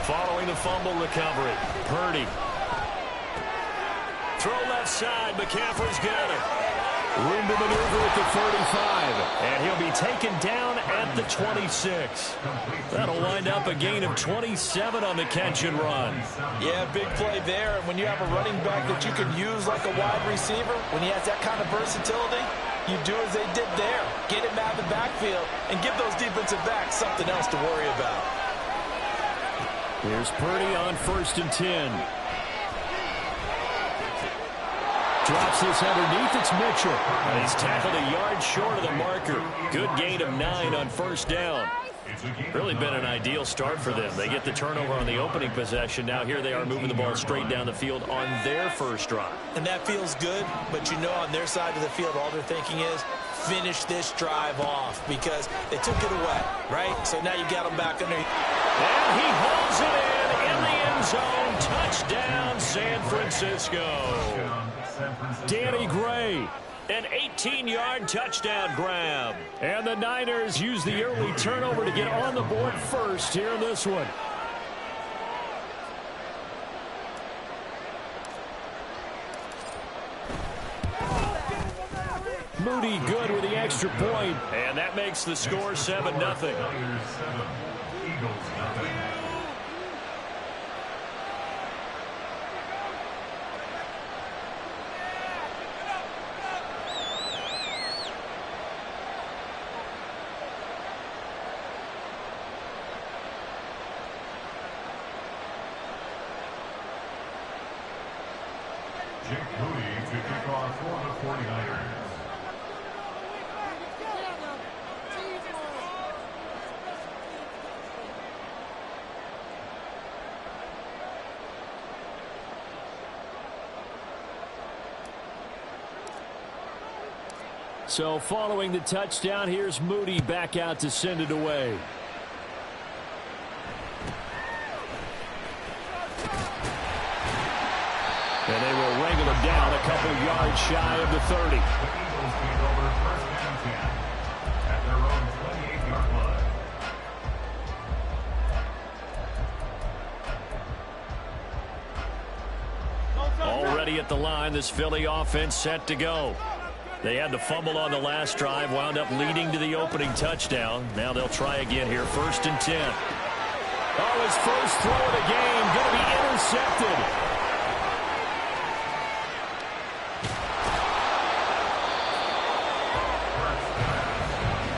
Following the fumble recovery, Purdy. Throw left side, McCaffrey's got it. Room to maneuver at the 35. And he'll be taken down at the 26. That'll wind up a gain of 27 on the catch and run. Yeah, big play there. And when you have a running back that you can use like a wide receiver, when he has that kind of versatility, you do as they did there. Get him out of the backfield and give those defensive backs something else to worry about. Here's Purdy on 1st and 10. Drops this underneath. It's Mitchell. And he's tackled a yard short of the marker. Good gain of 9 on 1st down. Really been an ideal start for them. They get the turnover on the opening possession. Now here they are moving the ball straight down the field on their first drive. And that feels good, but you know on their side of the field all they're thinking is finish this drive off because they took it away, right? So now you got them back under. And he holds it in the end zone. Touchdown, San Francisco. Danny Gray, an 18-yard touchdown grab. And the Niners use the early turnover to get on the board first here in this one. Moody good with the extra point. And that makes the score 7-0. So following the touchdown, here's Moody back out to send it away. And they will wrangle him down a couple yards shy of the 30. Already at the line, this Philly offense set to go. They had the fumble on the last drive, wound up leading to the opening touchdown. Now they'll try again here, 1st and 10. Oh, his first throw of the game, going to be intercepted.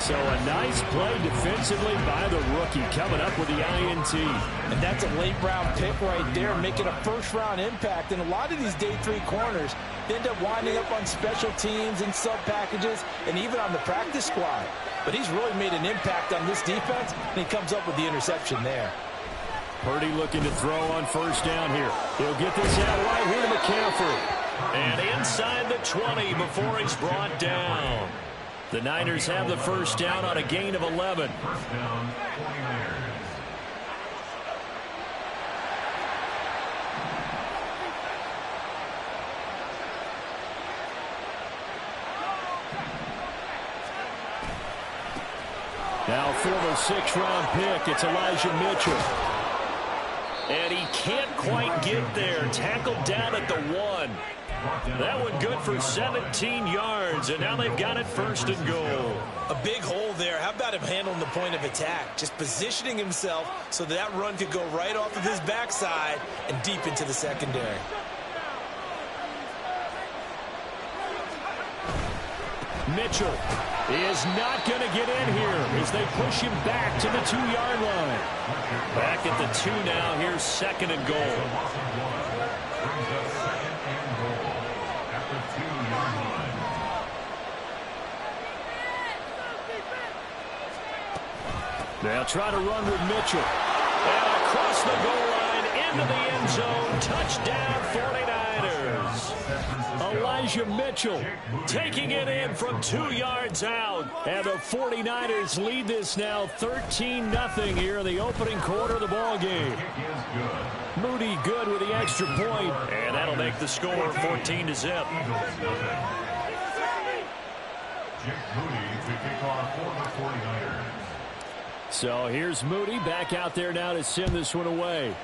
So a nice play defensively by the rookie, coming up with the INT. And that's a late-round pick right there, making a first-round impact. And a lot of these day 3 corners end up winding up on special teams and sub-packages and even on the practice squad. But he's really made an impact on this defense, and he comes up with the interception there. Purdy looking to throw on 1st down here. He'll get this out right here to McCaffrey. And inside the 20 before he's brought down. The Niners have the 1st down on a gain of 11. First down, 49ers. Now former 6th-round pick, it's Elijah Mitchell. And he can't quite get there. Tackled down at the 1. That one good for 17 yards, and now they've got it 1st and goal. A big hole there. How about him handling the point of attack? Just positioning himself so that run could go right off of his backside and deep into the secondary. Mitchell is not going to get in here as they push him back to the 2-yard line. Back at the 2 now. Here's 2nd and goal. They'll try to run with Mitchell. And across the goal line into the end zone. Touchdown 49ers. Elijah Mitchell taking it in from 2 yards out. And the 49ers lead this now 13-0 here in the opening quarter of the ball game. Moody good with the extra point. And that'll make the score 14-0. Jake Moody to kick off for the 49ers. So here's Moody back out there now to send this one away.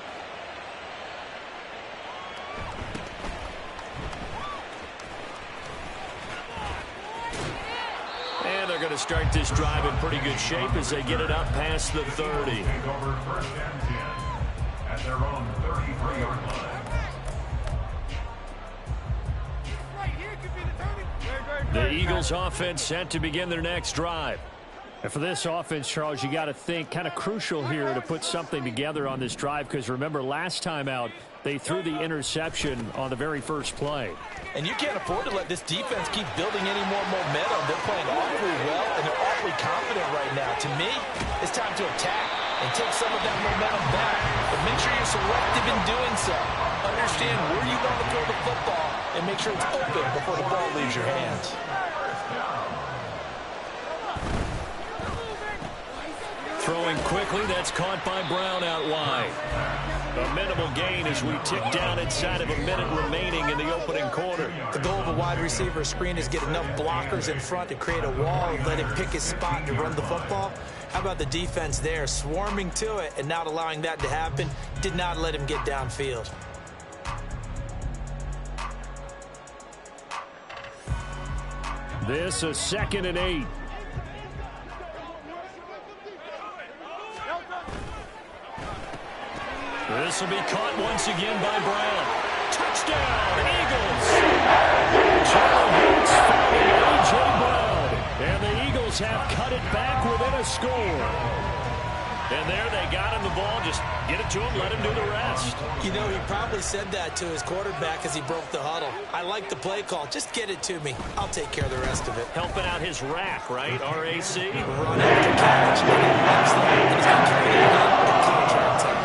And they're going to start this drive in pretty good shape as they get it up past the 30. Take over first and 10 at their own 33-yard line. The Eagles offense set to begin their next drive. And for this offense, Charles, you got to think kind of crucial here to put something together on this drive, because remember last time out they threw the interception on the very first play. And you can't afford to let this defense keep building any more momentum. They're playing awfully well, and they're awfully confident right now. To me, it's time to attack and take some of that momentum back. But make sure you're selective in doing so. Understand where you want to throw the football and make sure it's open before the ball leaves your hands. Throwing quickly, that's caught by Brown out wide. A minimal gain as we tick down inside of a minute remaining in the opening quarter. The goal of a wide receiver screen is get enough blockers in front to create a wall and let him pick his spot to run the football. How about the defense there, swarming to it and not allowing that to happen? Did not let him get downfield. This a 2nd and 8. This will be caught once again by Brown. Touchdown, Eagles! Charlie Bates following A.J. Brown. And the Eagles have cut it back within a score. And there they got him the ball. Just get it to him, let him do the rest. You know, he probably said that to his quarterback as he broke the huddle. I like the play call. Just get it to me. I'll take care of the rest of it. Helping out his rack, right? R-A-C? Run after catch. And he's going to carry it again in contract time.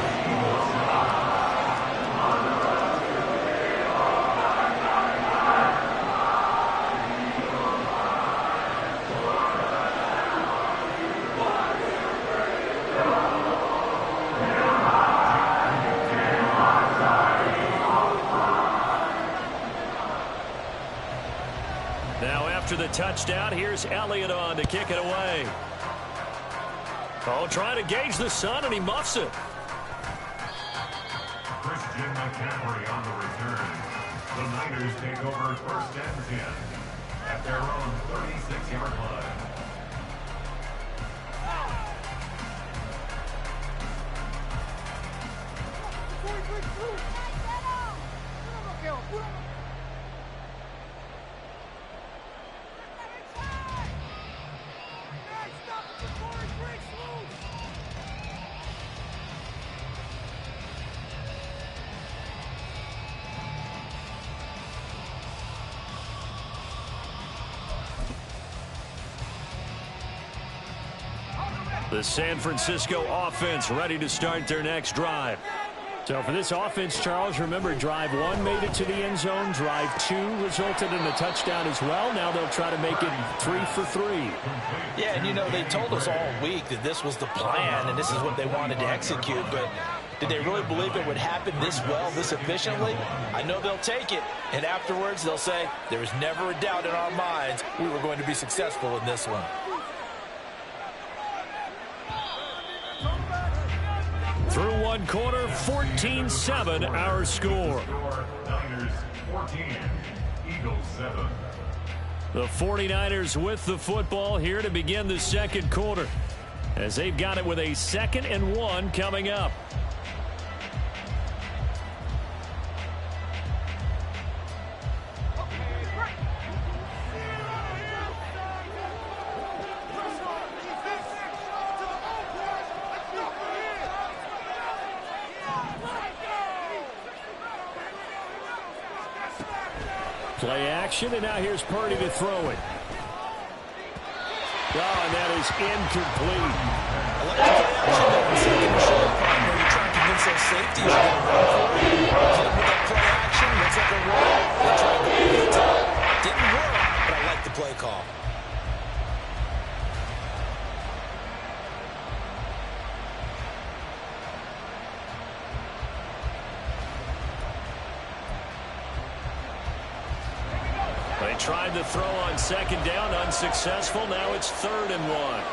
After the touchdown, here's Elliott on to kick it away. Oh, trying to gauge the sun, and he muffs it. Christian McCaffrey on the return. The Niners take over first and 10 at their own 36-yard line. The San Francisco offense ready to start their next drive. So for this offense, Charles, remember drive 1 made it to the end zone. Drive 2 resulted in a touchdown as well. Now they'll try to make it 3 for 3. Yeah, and you know, they told us all week that this was the plan and this is what they wanted to execute. But did they really believe it would happen this well, this efficiently? I know they'll take it. And afterwards, they'll say, there was never a doubt in our minds we were going to be successful in this one. Through one quarter, 14-7 our score. Niners 14, Eagles 7. The 49ers with the football here to begin the second quarter, as they've got it with a 2nd and 1 coming up. Play action, and now here's Purdy to throw it. Oh, and that is incomplete. I like the play action there. Second and short, where you're trying to convince those safeties you're going to run for it. Hit him with that play action. Looks like a roll. They try to go over the top. Didn't work, but I like the play call. They tried to throw on 2nd down, unsuccessful. Now it's 3rd and 1.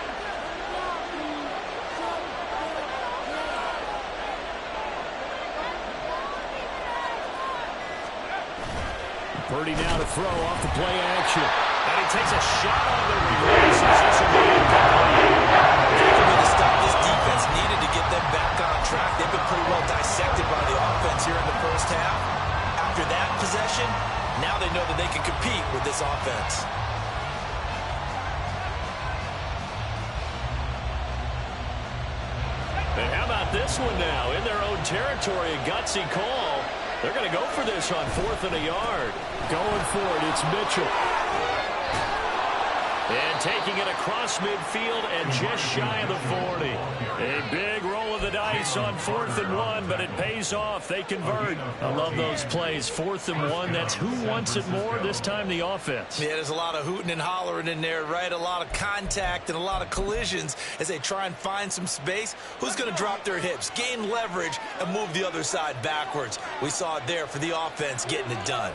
Purdy now to throw off the play action. And he takes a shot on the release. This will be incomplete. That could be the stop this defense needed to get them back on track. They've been pretty well dissected by the offense here in the first half. After that possession, now they know that they can compete with this offense. And how about this one now? In their own territory, a gutsy call. They're going to go for this on 4th and a yard. Going for it, it's Mitchell. And taking it across midfield and just shy of the 40. A big roll of the dice on 4th and 1, but it pays off. They convert. I love those plays. 4th and 1, that's who wants it more, this time the offense. Yeah, there's a lot of hooting and hollering in there, right? A lot of contact and a lot of collisions as they try and find some space. Who's going to drop their hips, gain leverage, and move the other side backwards? We saw it there for the offense getting it done.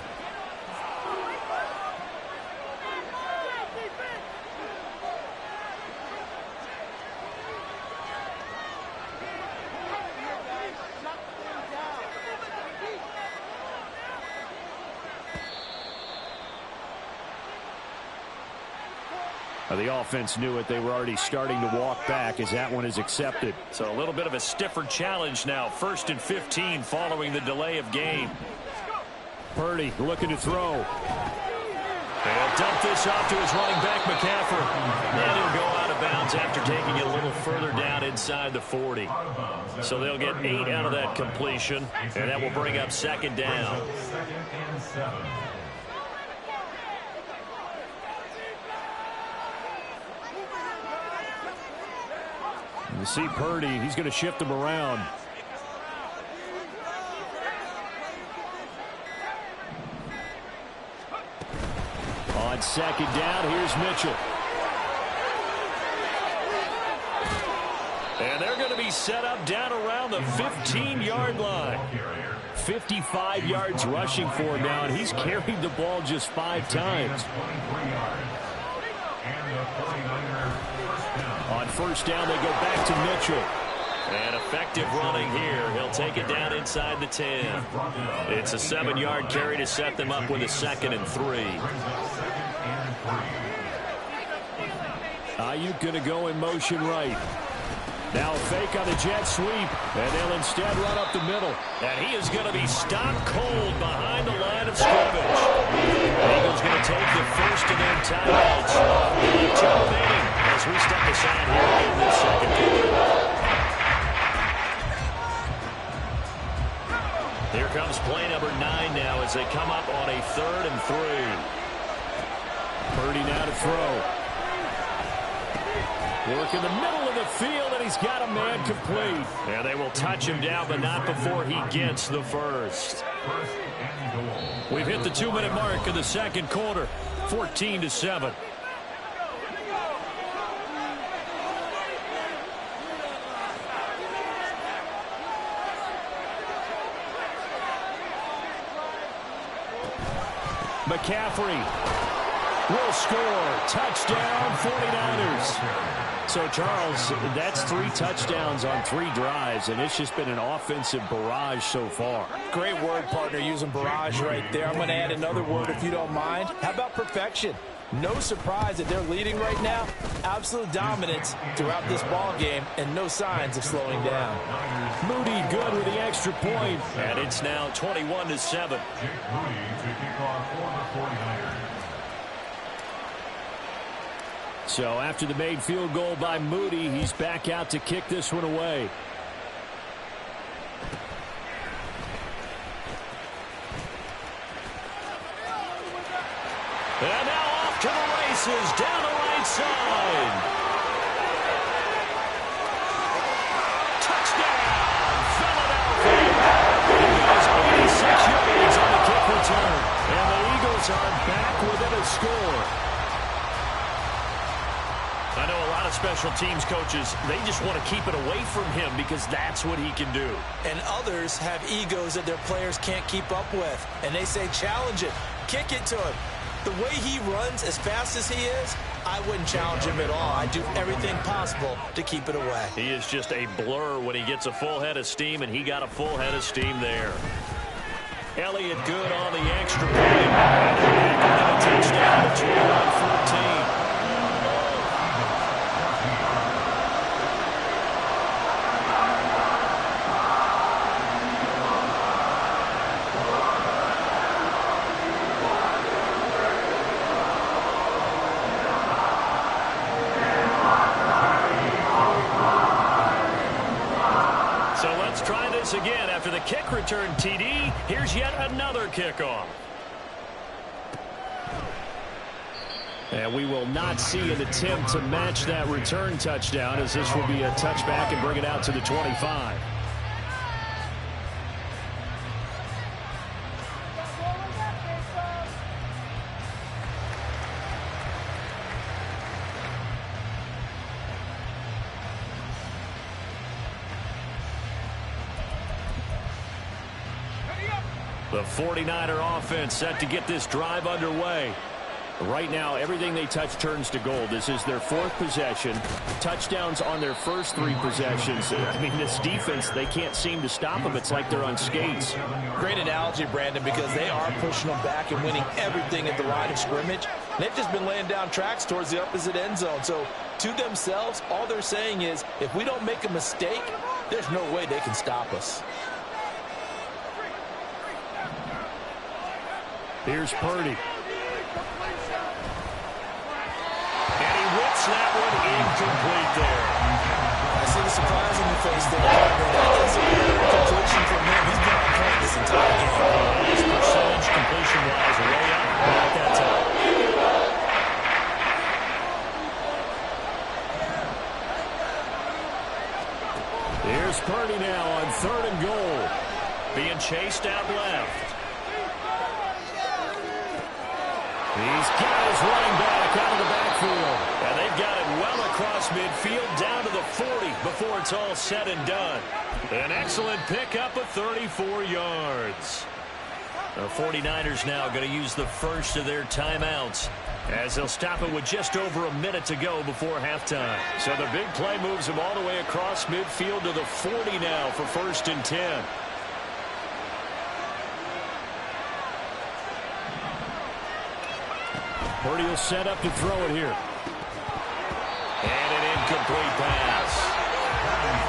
The offense knew it. They were already starting to walk back as that one is accepted. So a little bit of a stiffer challenge now. 1st and 15 following the delay of game. Purdy looking to throw. And he'll dump this off to his running back, McCaffrey. And he'll go out of bounds after taking it a little further down inside the 40. So they'll get 8 out of that completion. And that will bring up 2nd down. 2nd and 7. You see Purdy, he's going to shift him around. On 2nd down, here's Mitchell. And they're going to be set up down around the 15-yard line. 55 yards rushing for him now, and he's carried the ball just 5 times. On 1st down, they go back to Mitchell. And effective running here. He'll take it down inside the 10. It's a 7-yard carry to set them up with a 2nd and 3. Ayuk going to go in motion right. Now a fake on the jet sweep. And they'll instead run up the middle. And he is going to be stopped cold behind the line of scrimmage. Eagles going to take the first of their timeouts. 2 remaining as we step aside here in this 2nd quarter. Here comes play number 9 now as they come up on a 3rd and 3. Purdy now to throw. Work in the middle of the field, and he's got a man complete. And they will touch him down, but not before he gets the first. We've hit the 2-minute mark of the 2nd quarter, 14-7. McCaffrey will score. Touchdown, 49ers. So, Charles, that's 3 touchdowns on 3 drives, and it's just been an offensive barrage so far. Great word, partner, using barrage right there. I'm going to add another word if you don't mind. How about perfection? No surprise that they're leading right now. Absolute dominance throughout this ball game, and no signs of slowing down. Moody good with the extra point, and it's now 21-7. Moody to kick off for the 49ers. So after the made field goal by Moody, he's back out to kick this one away. And now off to the races down the right side. Touchdown, Philadelphia. He goes 86 yards on the kick return. And the Eagles are back within a score. I know a lot of special teams coaches, they just want to keep it away from him because that's what he can do. And others have egos that their players can't keep up with. And they say, challenge it, kick it to him. The way he runs as fast as he is, I wouldn't challenge him at all. I'd do everything possible to keep it away. He is just a blur when he gets a full head of steam, and he got a full head of steam there. Elliott good on the extra point. And a touchdown, 21-14. Again, after the kick return TD, here's yet another kickoff. And we will not see an attempt to match that return touchdown, as this will be a touchback and bring it out to the 25. The 49er offense set to get this drive underway. Right now, everything they touch turns to gold. This is their fourth possession. Touchdowns on their first three possessions. I mean, this defense, they can't seem to stop them. It's like they're on skates. Great analogy, Brandon, because they are pushing them back and winning everything at the line of scrimmage. They've just been laying down tracks towards the opposite end zone. So, to themselves, all they're saying is, if we don't make a mistake, there's no way they can stop us. Here's Purdy. And he whips that one incomplete there. I see the surprise on your face there. That is a rare completion from him. He's been on point this entire game. His percentage completion-wise way up at that time. Here's Purdy now on 3rd and goal. Being chased out left. He's got his running back out of the backfield. And they've got it well across midfield down to the 40 before it's all said and done. An excellent pickup of 34 yards. The 49ers now going to use the first of their timeouts, as they'll stop it with just over a minute to go before halftime. So the big play moves them all the way across midfield to the 40 now for 1st and 10. Purdy will set up to throw it here. And an incomplete pass.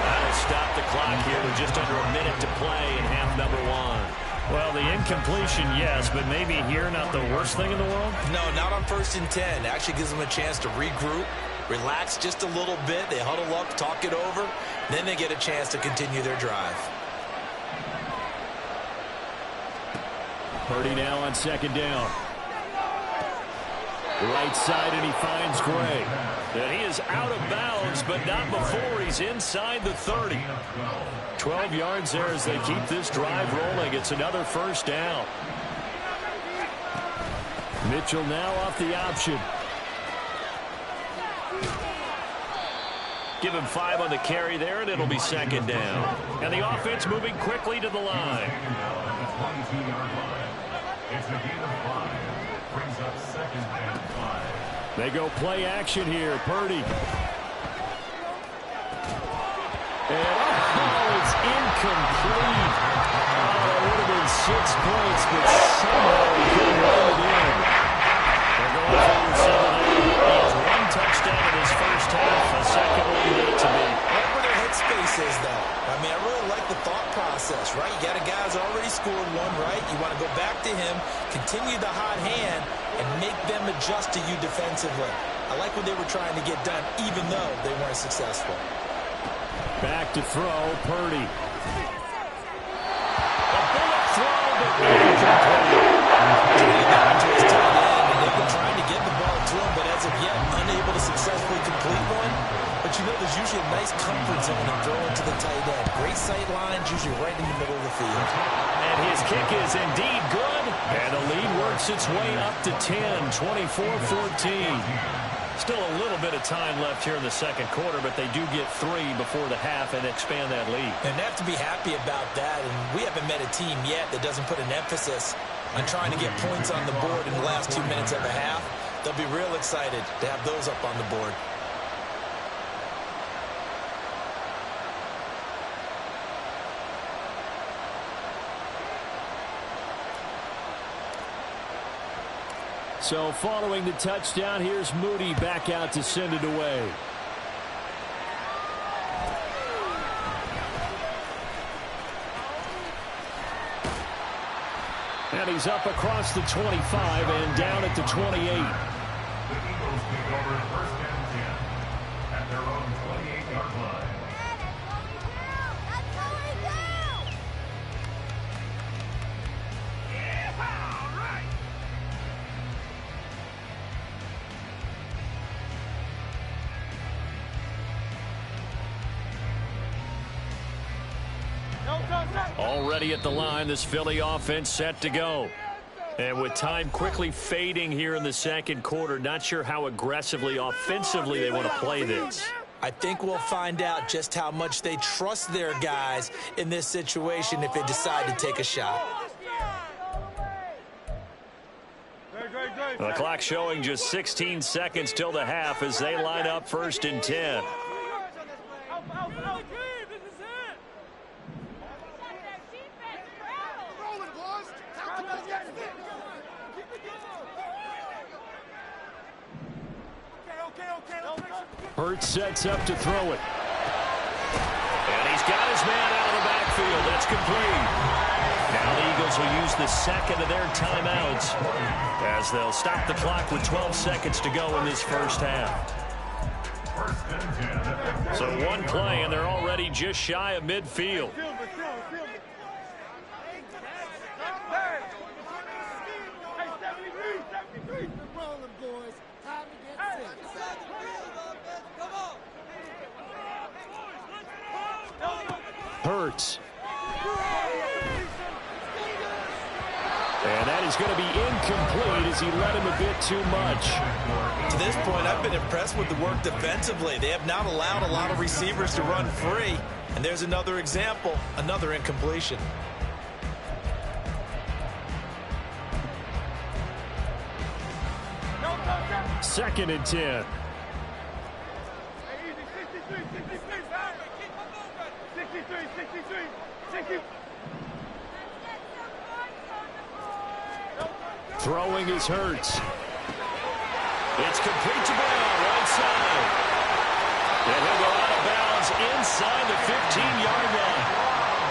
That'll stop the clock here with just under a minute to play in half number 1. Well, the incompletion, yes, but maybe here not the worst thing in the world? No, not on 1st and 10. It actually gives them a chance to regroup, relax just a little bit. They huddle up, talk it over. Then they get a chance to continue their drive. Purdy now on 2nd down. Right side, and he finds Gray. And he is out of bounds, but not before he's inside the 30. 12 yards there as they keep this drive rolling. It's another 1st down. Mitchell now off the option. Give him 5 on the carry there, and it'll be 2nd down. And the offense moving quickly to the line. It's a gain of 5. Brings up 2nd and 5. They go play action here. Purdy. And it's incomplete. It would have been 6 points, but somehow he couldn't run it in. They're going forward 7-8. He has 1 touchdown in his first half. A second one yet to be. Whatever their headspace is, though. I mean, I really like the thought process, right? You got a guy who's already scored 1, right? You want to go back to him, continue the hot hand, and make them adjust to you defensively. I like what they were trying to get done, even though they weren't successful. Back to throw, Purdy. A bullet throw, but incomplete. Back to his tight end, and they've been trying to get the ball to him, but as of yet, unable to successfully complete one. But you know, there's usually a nice comfort zone in throwing to the tight end. Great sight lines, usually right in the middle of the field. And his kick is indeed good. And the lead works its way up to 10, 24-14. Still a little bit of time left here in the second quarter, but they do get 3 before the half and expand that lead. And they have to be happy about that. And we haven't met a team yet that doesn't put an emphasis on trying to get points on the board in the last 2 minutes of a half. They'll be real excited to have those up on the board. So following the touchdown, here's Moody back out to send it away. And he's up across the 25 and down at the 28. The Eagles take over first and 10 at their own 28-yard line. Already at the line, this Philly offense set to go. And with time quickly fading here in the second quarter, not sure how aggressively, offensively they want to play this. I think we'll find out just how much they trust their guys in this situation if they decide to take a shot. The clock showing just 16 seconds till the half as they line up first and 10. Hurts sets up to throw it. And he's got his man out of the backfield. That's complete. Now the Eagles will use the second of their timeouts as they'll stop the clock with 12 seconds to go in this first half. So one play, and they're already just shy of midfield. Hurts. And that is going to be incomplete as he led him a bit too much. To this point, I've been impressed with the work defensively. They have not allowed a lot of receivers to run free. And there's another example, another incompletion. Second and 10. Throwing is Hurts. It's complete to Brown, right side. And he'll go out of bounds inside the 15-yard line.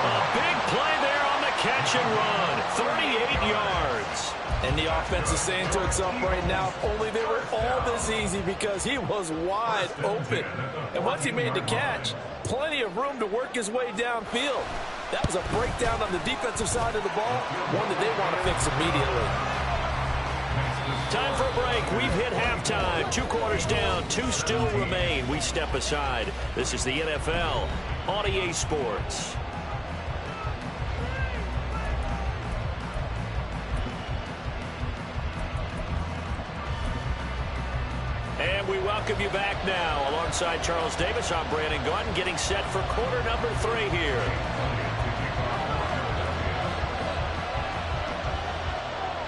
A big play there on the catch and run. 38 yards. And the offense is saying to itself right now, if only they were all this easy, because he was wide open. And once he made the catch, plenty of room to work his way downfield. That was a breakdown on the defensive side of the ball, one that they want to fix immediately. Time for a break. We've hit halftime. 2 quarters down, 2 still remain. We step aside. This is the NFL on EA Sports. And we welcome you back now. Alongside Charles Davis, I'm Brandon Gaudin, getting set for quarter number 3 here.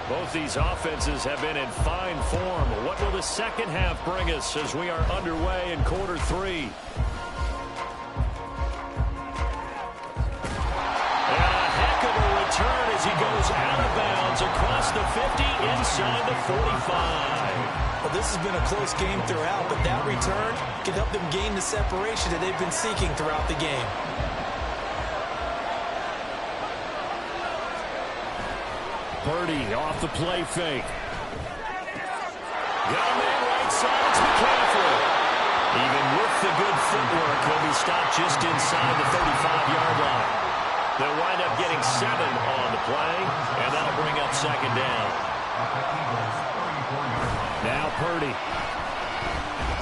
Both these offenses have been in fine form. What will the second half bring us as we are underway in quarter 3? And a heck of a return as he goes out of bounds across the 50 inside the 45. Well, this has been a close game throughout, but that return can help them gain the separation that they've been seeking throughout the game. Purdy off the play fake. Got a man right side. It's McCaffrey. Even with the good footwork, he'll be stopped just inside the 35-yard line. They'll wind up getting 7 on the play, and that'll bring up second down. Now Purdy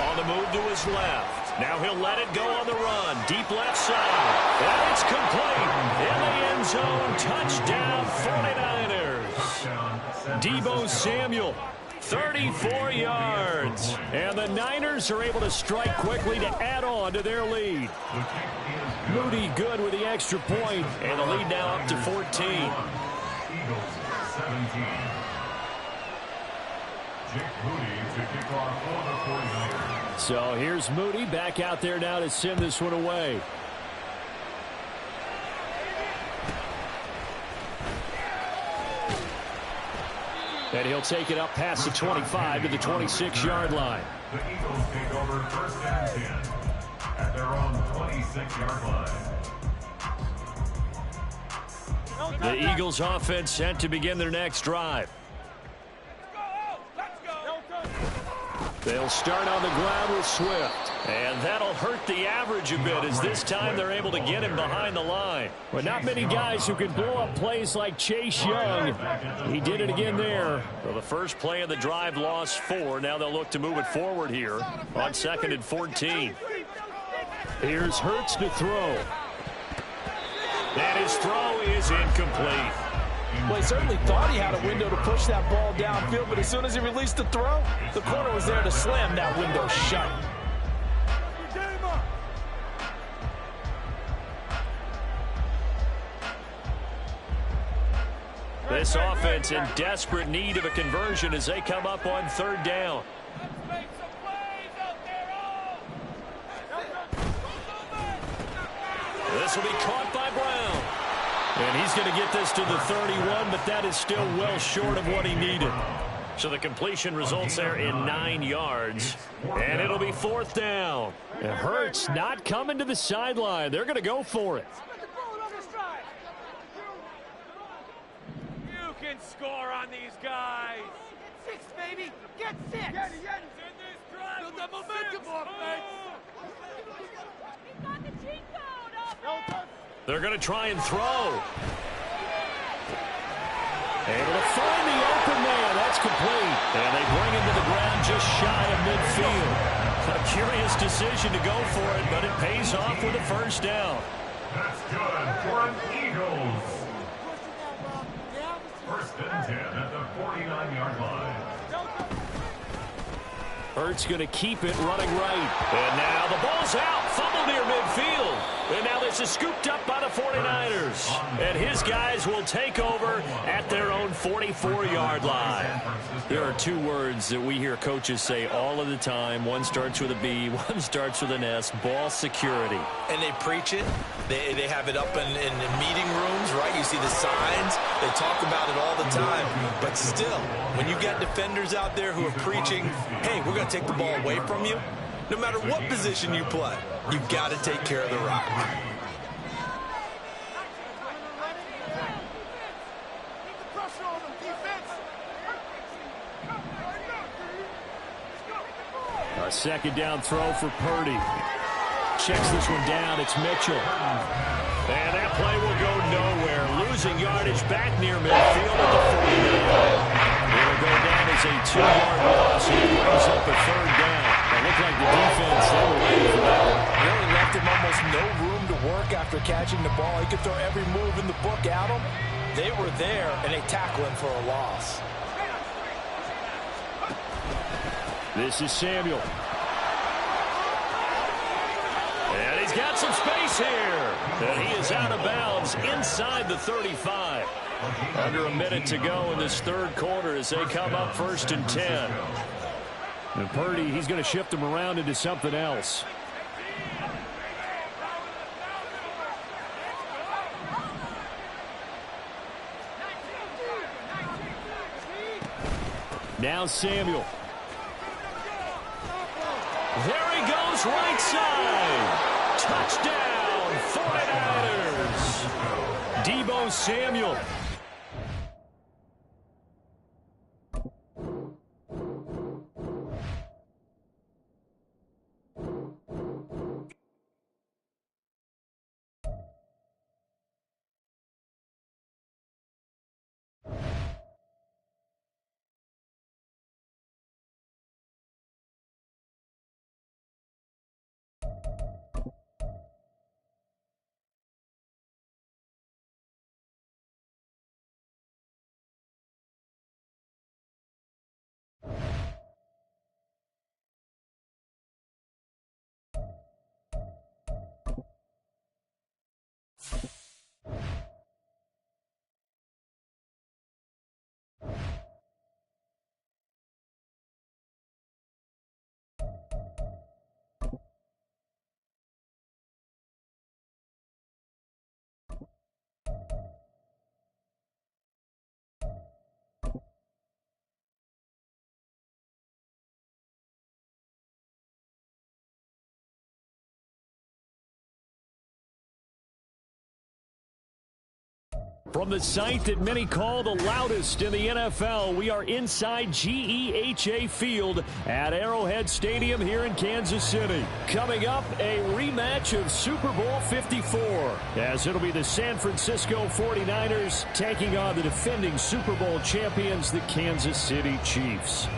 on the move to his left. Now he'll let it go on the run. Deep left side. And it's complete. In the end zone. Touchdown 49ers. Deebo Samuel, 34 yards. And the Niners are able to strike quickly to add on to their lead. Moody good with the extra point. And the lead now up to 14. Eagles 17. Jake Moody to kick off for the 49ers. So here's Moody back out there now to send this one away. And he'll take it up past the 25 to the 26-yard line. The Eagles take over first and 10 at their own 26-yard line. The Eagles offense set to begin their next drive. They'll start on the ground with Swift. And that'll hurt the average a bit as this time they're able to get him behind the line. But not many guys who can blow up plays like Chase Young. He did it again there. Well, the first play of the drive lost 4. Now they'll look to move it forward here on 2nd and 14. Here's Hurts to throw. And his throw is incomplete. Well, he certainly thought he had a window to push that ball downfield, but as soon as he released the throw, the corner was there to slam that window shut. This offense in desperate need of a conversion as they come up on 3rd down. This will be caught by Brown. And he's going to get this to the 31, but that is still well short of what he needed. So the completion results there in 9 yards. And it'll be 4th down. And Hurts not coming to the sideline. They're going to go for it. You can score on these guys. Get 6, baby. Get 6. Build the momentum off, man. He's got the cheat code up. They're going to try and throw. Able to find the open man. That's complete. And they bring him to the ground just shy of midfield. A curious decision to go for it, but it pays off with a 1st down. That's good for an Eagles. 1st and 10 at the 49-yard line. Hurts going to keep it running right. And now the ball's out. Fumble near midfield. And now this is scooped up by the 49ers. And his guys will take over at their own 44-yard line. There are 2 words that we hear coaches say all of the time. One starts with a B, one starts with an S. Ball security. And they preach it. They have it up in meeting rooms, right? You see the signs. They talk about it all the time. But still, when you got defenders out there who are preaching, hey, we're going to take the ball away from you, no matter what position you play, you've got to take care of the rock. A 2nd down throw for Purdy. Checks this one down. It's Mitchell. And that play will go nowhere. Losing yardage back near midfield at the 49. It'll go down as a 2-yard loss. And it brings up a 3rd down. It looked like the defense, they were ready for that one. Really left him almost no room to work after catching the ball. He could throw every move in the book at him. They were there, and they tackle him for a loss. This is Samuel. And he's got some space here. And he is out of bounds inside the 35. Under a minute to go in this 3rd quarter as they come up 1st and 10. And Purdy, he's going to shift him around into something else. Now Samuel. There he goes, right side. Touchdown, 49ers. Deebo Samuel. From the site that many call the loudest in the NFL, we are inside GEHA Field at Arrowhead Stadium here in Kansas City. Coming up, a rematch of Super Bowl 54, as it'll be the San Francisco 49ers taking on the defending Super Bowl champions, the Kansas City Chiefs.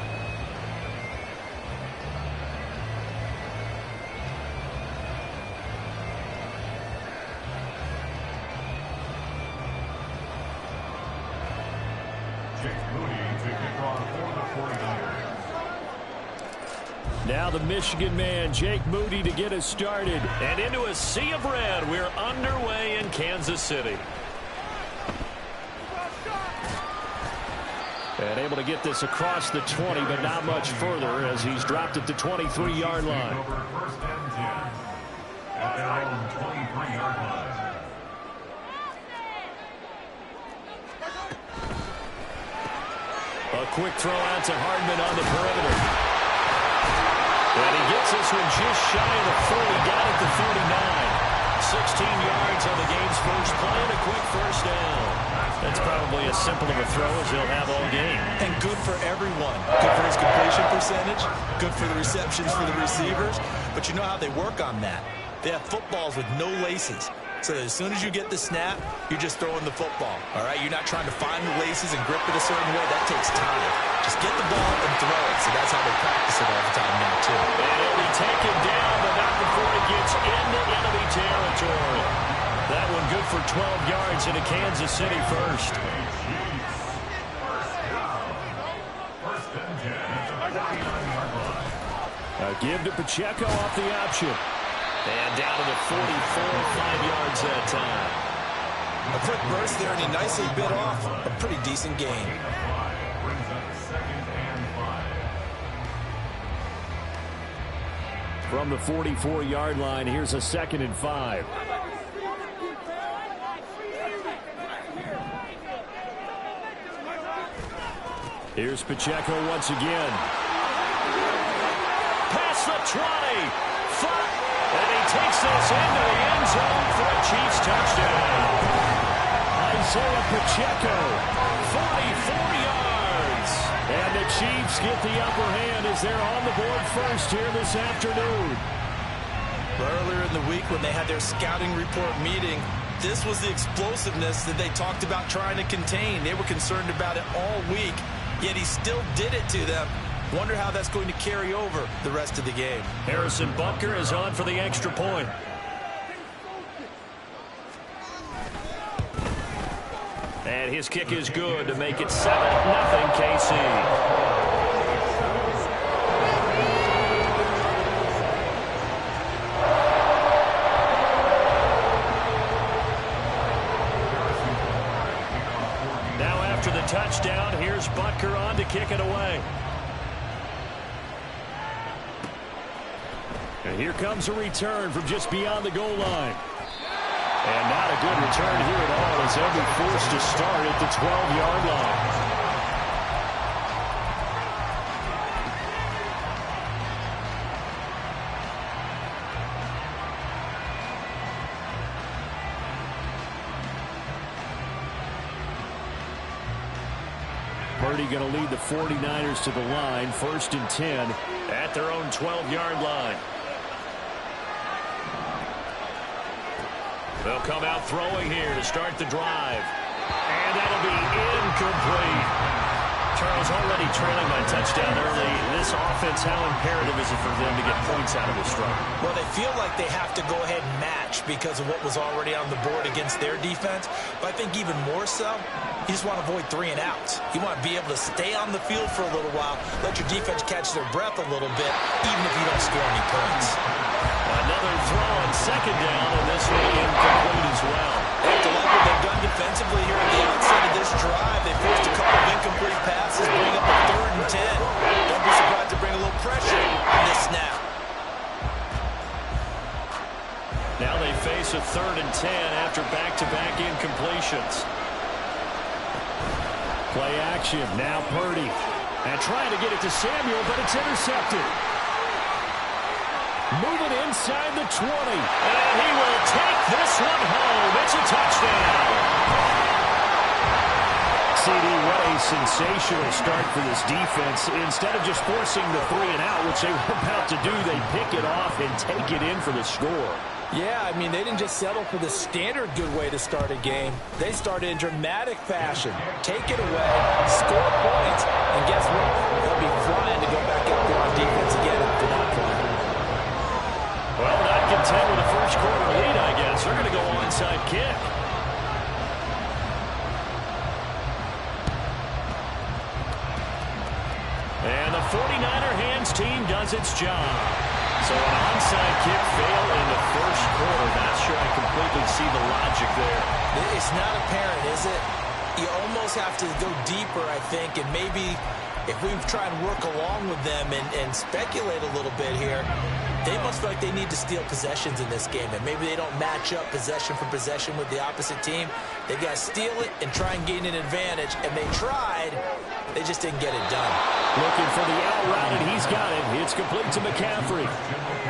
Now the Michigan man, Jake Moody, to get us started. And into a sea of red, we're underway in Kansas City. And able to get this across the 20, but not much further as he's dropped at the 23-yard line. First and 10 at their own 23-yard line. A quick throw out to Hardman on the perimeter. And he gets this one just shy of the 40, got it to 49. 16 yards on the game's first play and a quick first down. That's probably as simple of a throw as he'll have all game. And good for everyone. Good for his completion percentage, good for the receptions for the receivers. But you know how they work on that. They have footballs with no laces. So as soon as you get the snap, you're just throwing the football. All right, you're not trying to find the laces and grip it a certain way. That takes time. Just get the ball and throw it. So that's how they practice it all the time now, too. And he'll be taken down, but not before it gets into enemy territory. That one good for 12 yards into Kansas City first. A give to Pacheco off the option. And down to the 44, 5 yards that time. A quick burst there, and he nicely bit off a pretty decent gain. From the 44-yard line, here's a 2nd and 5. Here's Pacheco once again. Past the 20. And he takes this into the end zone for a Chiefs touchdown. Isaiah Pacheco, 44 yards. And the Chiefs get the upper hand as they're on the board first here this afternoon. Earlier in the week when they had their scouting report meeting, this was the explosiveness that they talked about trying to contain. They were concerned about it all week, yet he still did it to them. Wonder how that's going to carry over the rest of the game. Harrison Butker is on for the extra point. And his kick is good to make it 7-0 KC. Now after the touchdown, here's Butker on to kick it away. And here comes a return from just beyond the goal line. And not a good return here at all as they'll be forced to start at the 12-yard line. Purdy going to lead the 49ers to the line, 1st and 10 at their own 12-yard line. They'll come out throwing here to start the drive. And that'll be incomplete. Charles, already trailing by touchdown early. This offense, how imperative is it for them to get points out of this run? Well, they feel like they have to go ahead and match because of what was already on the board against their defense. But I think even more so, you just want to avoid 3 and outs. You want to be able to stay on the field for a little while, let your defense catch their breath a little bit, even if you don't score any points. Another throw on 2nd down, and this one incomplete as well. After like what they've done defensively here at the outset of this drive, they forced a couple of incomplete passes, bring up a 3rd and 10. Don't be surprised to bring a little pressure on this snap. Now they face a 3rd and 10 after back-to-back incompletions. Play action, now Purdy. And trying to get it to Samuel, but it's intercepted. Moving inside the 20. And he will take this one home. It's a touchdown. a sensational start for this defense. Instead of just forcing the 3 and out, which they were about to do, they pick it off and take it in for the score. Yeah, I mean, they didn't just settle for the standard good way to start a game. They started in dramatic fashion. Take it away, score points, and guess what? They'll be flying to go back up there on defense again if they're not playing. Well, not content with the first quarter lead, I guess. They're going to go onside kick. And the 49er hands team does its job. So an onside kick fail in the first quarter. Not sure I completely see the logic there. It's not apparent, is it? You almost have to go deeper, I think, and maybe if we try and work along with them and speculate a little bit here, they must feel like they need to steal possessions in this game, and maybe they don't match up possession for possession with the opposite team. They've got to steal it and try and gain an advantage, and they tried. They just didn't get it done. Looking for the out route, and he's got it. It's complete to McCaffrey.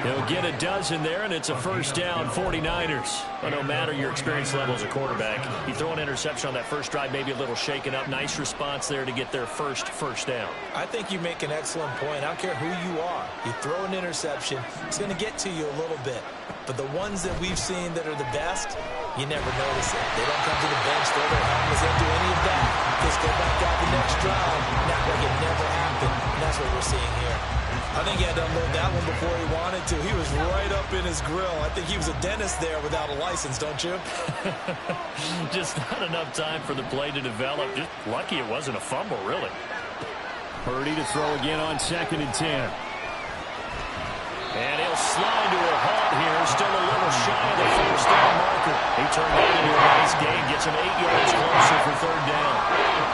He'll get a dozen there, and it's a first down, 49ers. But no matter your experience level as a quarterback, you throw an interception on that first drive, maybe a little shaken up. Nice response there to get their first down. I think you make an excellent point. I don't care who you are. You throw an interception, it's going to get to you a little bit. But the ones that we've seen that are the best, you never notice it. They don't come to the bench, throw their helmets, don't do any of that. Just go back out the next drive, not like it never happened. And that's what we're seeing here. I think he had to unload that one before he wanted to. He was right up in his grill. I think he was a dentist there without a license, don't you? Just not enough time for the play to develop. Just lucky it wasn't a fumble, really. Purdy to throw again on 2nd and 10. And he'll slide to a halt here. Still a little shy of the first down marker. He turned that into a nice gain. Gets him 8 yards closer for 3rd down.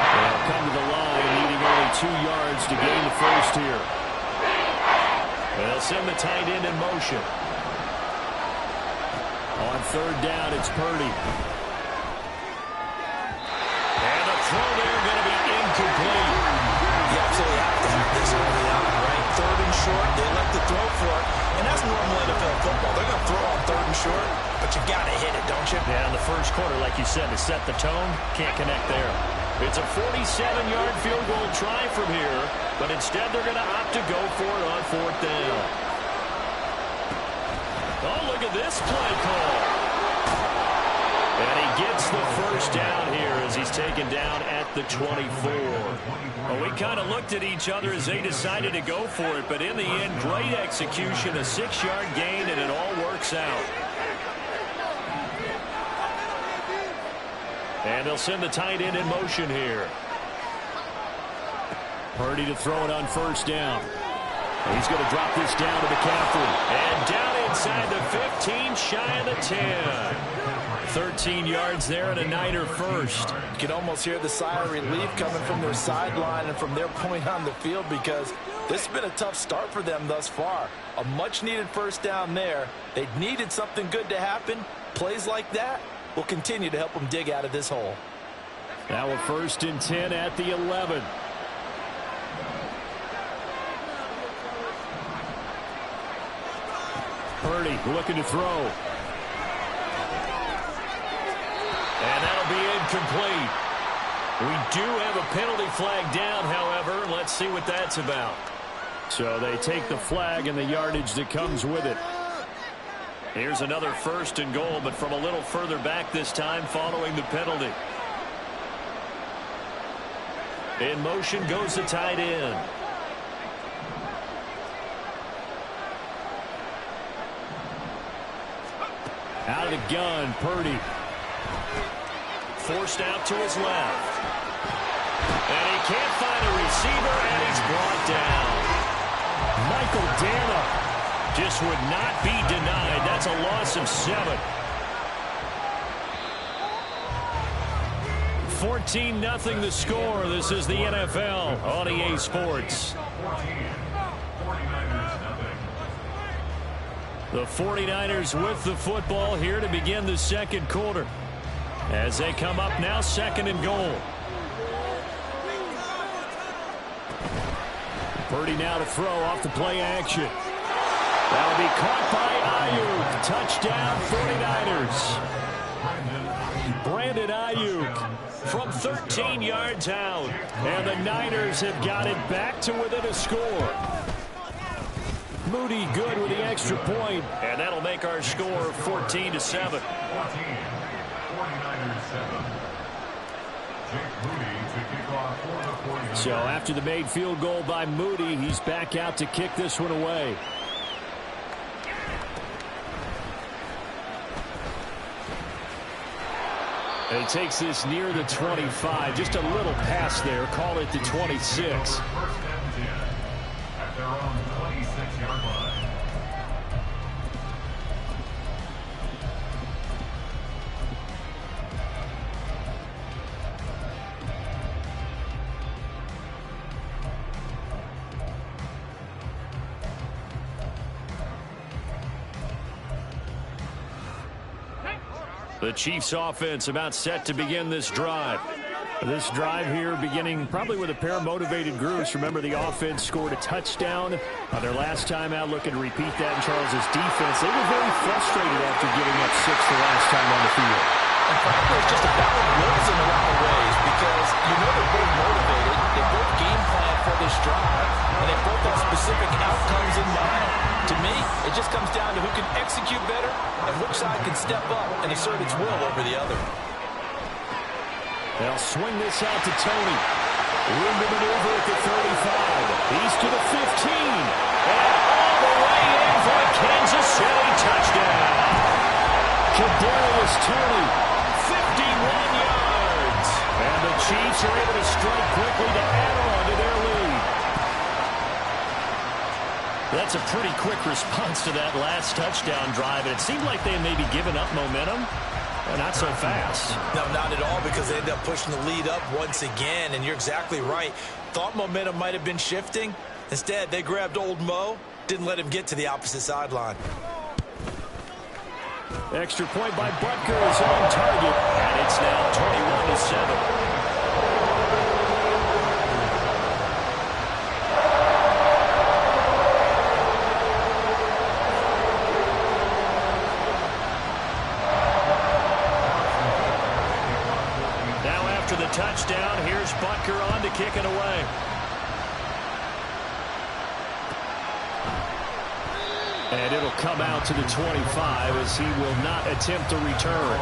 They'll come to the line, needing only 2 yards to gain the first here. They'll send the tight end in motion. On 3rd down, it's Purdy. And the throw there going to be incomplete. You absolutely have to have this early on, right? 3rd and short, they like to throw for it. And that's normal NFL football. They're going to throw on 3rd and short, but you got to hit it, don't you? Yeah, in the first quarter, like you said, to set the tone, can't connect there. It's a 47-yard field goal try from here, but instead they're going to opt to go for it on 4th down. Oh, look at this play call. And he gets the first down here as he's taken down at the 24. Well, we kind of looked at each other as they decided to go for it, but in the end, great execution, a 6-yard gain, and it all works out. And they'll send the tight end in motion here. Purdy to throw it on 1st down. He's going to drop this down to McCaffrey. And down inside the 15, shy of the 10. 13 yards there and a Niner first. You can almost hear the sigh of relief coming from their sideline and from their point on the field, because this has been a tough start for them thus far. A much-needed first down there. They needed something good to happen. Plays like that will continue to help them dig out of this hole. Now a 1st and 10 at the 11. Purdy looking to throw. And that'll be incomplete. We do have a penalty flag down, however. Let's see what that's about. So they take the flag and the yardage that comes with it. Here's another 1st and goal, but from a little further back this time following the penalty. In motion goes the tight end. Out of the gun, Purdy. Forced out to his left. And he can't find a receiver, and he's brought down. Michael Dana just would not be denied. That's a loss of 7. 14-0 the score. This is the NFL on EA Sports. The 49ers with the football here to begin the 2nd quarter. As they come up now, 2nd and goal. Purdy now to throw off the play action. That'll be caught by Ayuk. Touchdown, 49ers. Brandon Ayuk from 13 yards out. And the Niners have got it back to within a score. Moody good with the extra point. And that'll make our score 14-7. 49ers 7. Jake Moody to kick off for the 49ers. So after the made field goal by Moody, he's back out to kick this one away. And he takes this near the 25. Just a little pass there. Call it the 26. First and 10 at their own 26-yard line. The Chiefs offense about set to begin this drive. This drive here beginning probably with a pair of motivated groups. Remember, the offense scored a touchdown on their last time out. Looking to repeat that in Charles's defense. They were very frustrated after giving up 6 the last time on the field. And frankly, it's just a battle of wills in a lot of ways because you know they're both motivated. They both game plan for this drive, and they both have specific outcomes in mind. To me, it just comes down to who can execute better and which side can step up and assert its will over the other. They'll swing this out to Tony. Room to maneuver at the 35. He's to the 15. And all the way in for a Kansas City touchdown. Kadarius Toney, 51 yards. And the Chiefs are able to strike quickly to add on to their lead. That's a pretty quick response to that last touchdown drive. And it seemed like they had maybe given up momentum. Well, not so fast. No, not at all, because they ended up pushing the lead up once again. And you're exactly right. Thought momentum might have been shifting. Instead, they grabbed old Mo, didn't let him get to the opposite sideline. Extra point by Butker is on target. And it's now 21-7. Touchdown. Here's Butker on to kick it away. And it'll come out to the 25 as he will not attempt a return.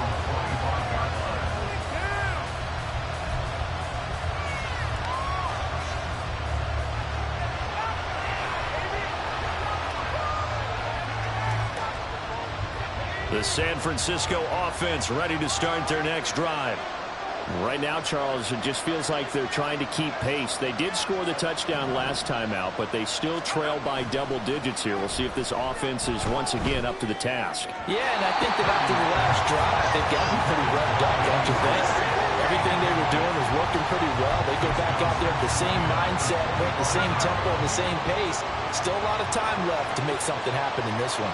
The San Francisco offense ready to start their next drive. Right now, Charles, it just feels like they're trying to keep pace. They did score the touchdown last time out, but they still trail by double digits here. We'll see if this offense is once again up to the task. Yeah, and I think that after the last drive, they've gotten pretty revved up, don't you think? Everything they were doing was working pretty well. They go back out there with the same mindset, the same tempo, and the same pace. Still a lot of time left to make something happen in this one.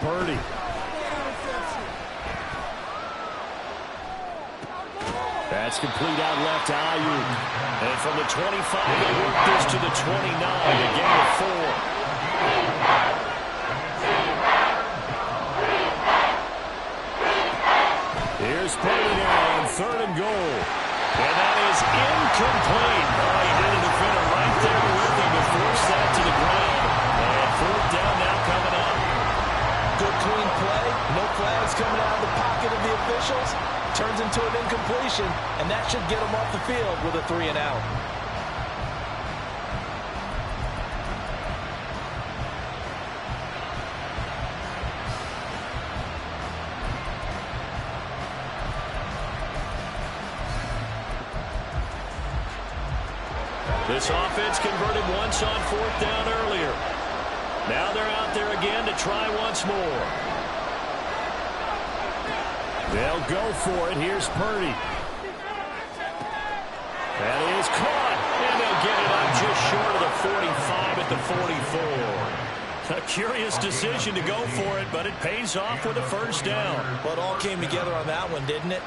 Purdy. That's complete out left to Ayuk. And from the 25, they work this to the 29, a gain of 4. Here's Purdy now on 3rd and goal. And that is incomplete. Oh, he had a defender right there with him to force that to the ground. And 4th down now coming up. Good clean play, no flags coming out of the pocket of the officials. Turns into an incompletion, and that should get them off the field with a 3 and out. This offense converted once on 4th down earlier. Now they're out there again to try once more. They'll go for it. Here's Purdy. That is caught. And they'll get it up just short of the 45 at the 44. A curious decision to go for it, but it pays off with a 1st down. Well, it all came together on that one, didn't it?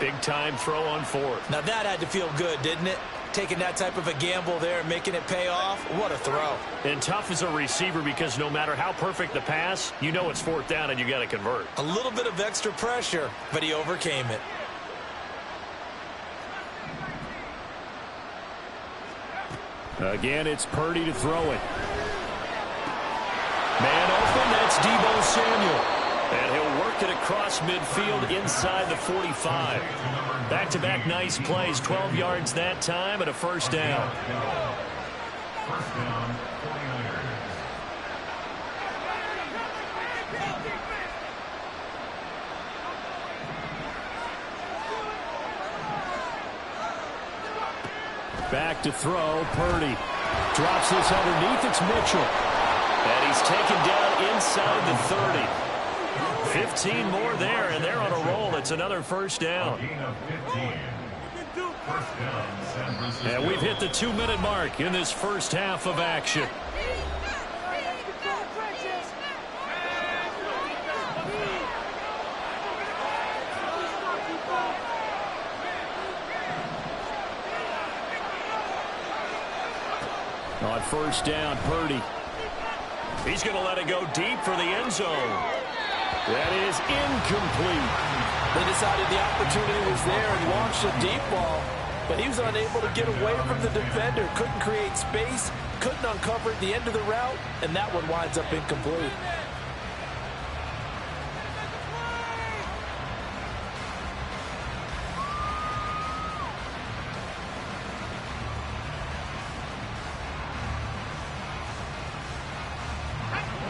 Big-time throw on fourth. Now that had to feel good, didn't it? Taking that type of a gamble there and making it pay off. What a throw. And tough as a receiver because no matter how perfect the pass, you know it's fourth down and you got to convert. A little bit of extra pressure, but he overcame it. Again, it's Purdy to throw it. Man open, that's Deebo Samuel. And he'll work it across midfield inside the 45. Back-to-back nice plays, 12 yards that time and a first down. First down, 49ers. Back to throw, Purdy. Drops this underneath, it's Mitchell. And he's taken down inside the 30. 15 more there, and they're on a roll. It's another first down. Gain of 15. First down, San Francisco. And we've hit the 2-minute mark in this first half of action. On first down, Purdy. He's going to let it go deep for the end zone. That is incomplete. They decided the opportunity was there and launched a deep ball, but he was unable to get away from the defender. Couldn't create space, couldn't uncover at the end of the route, and that one winds up incomplete.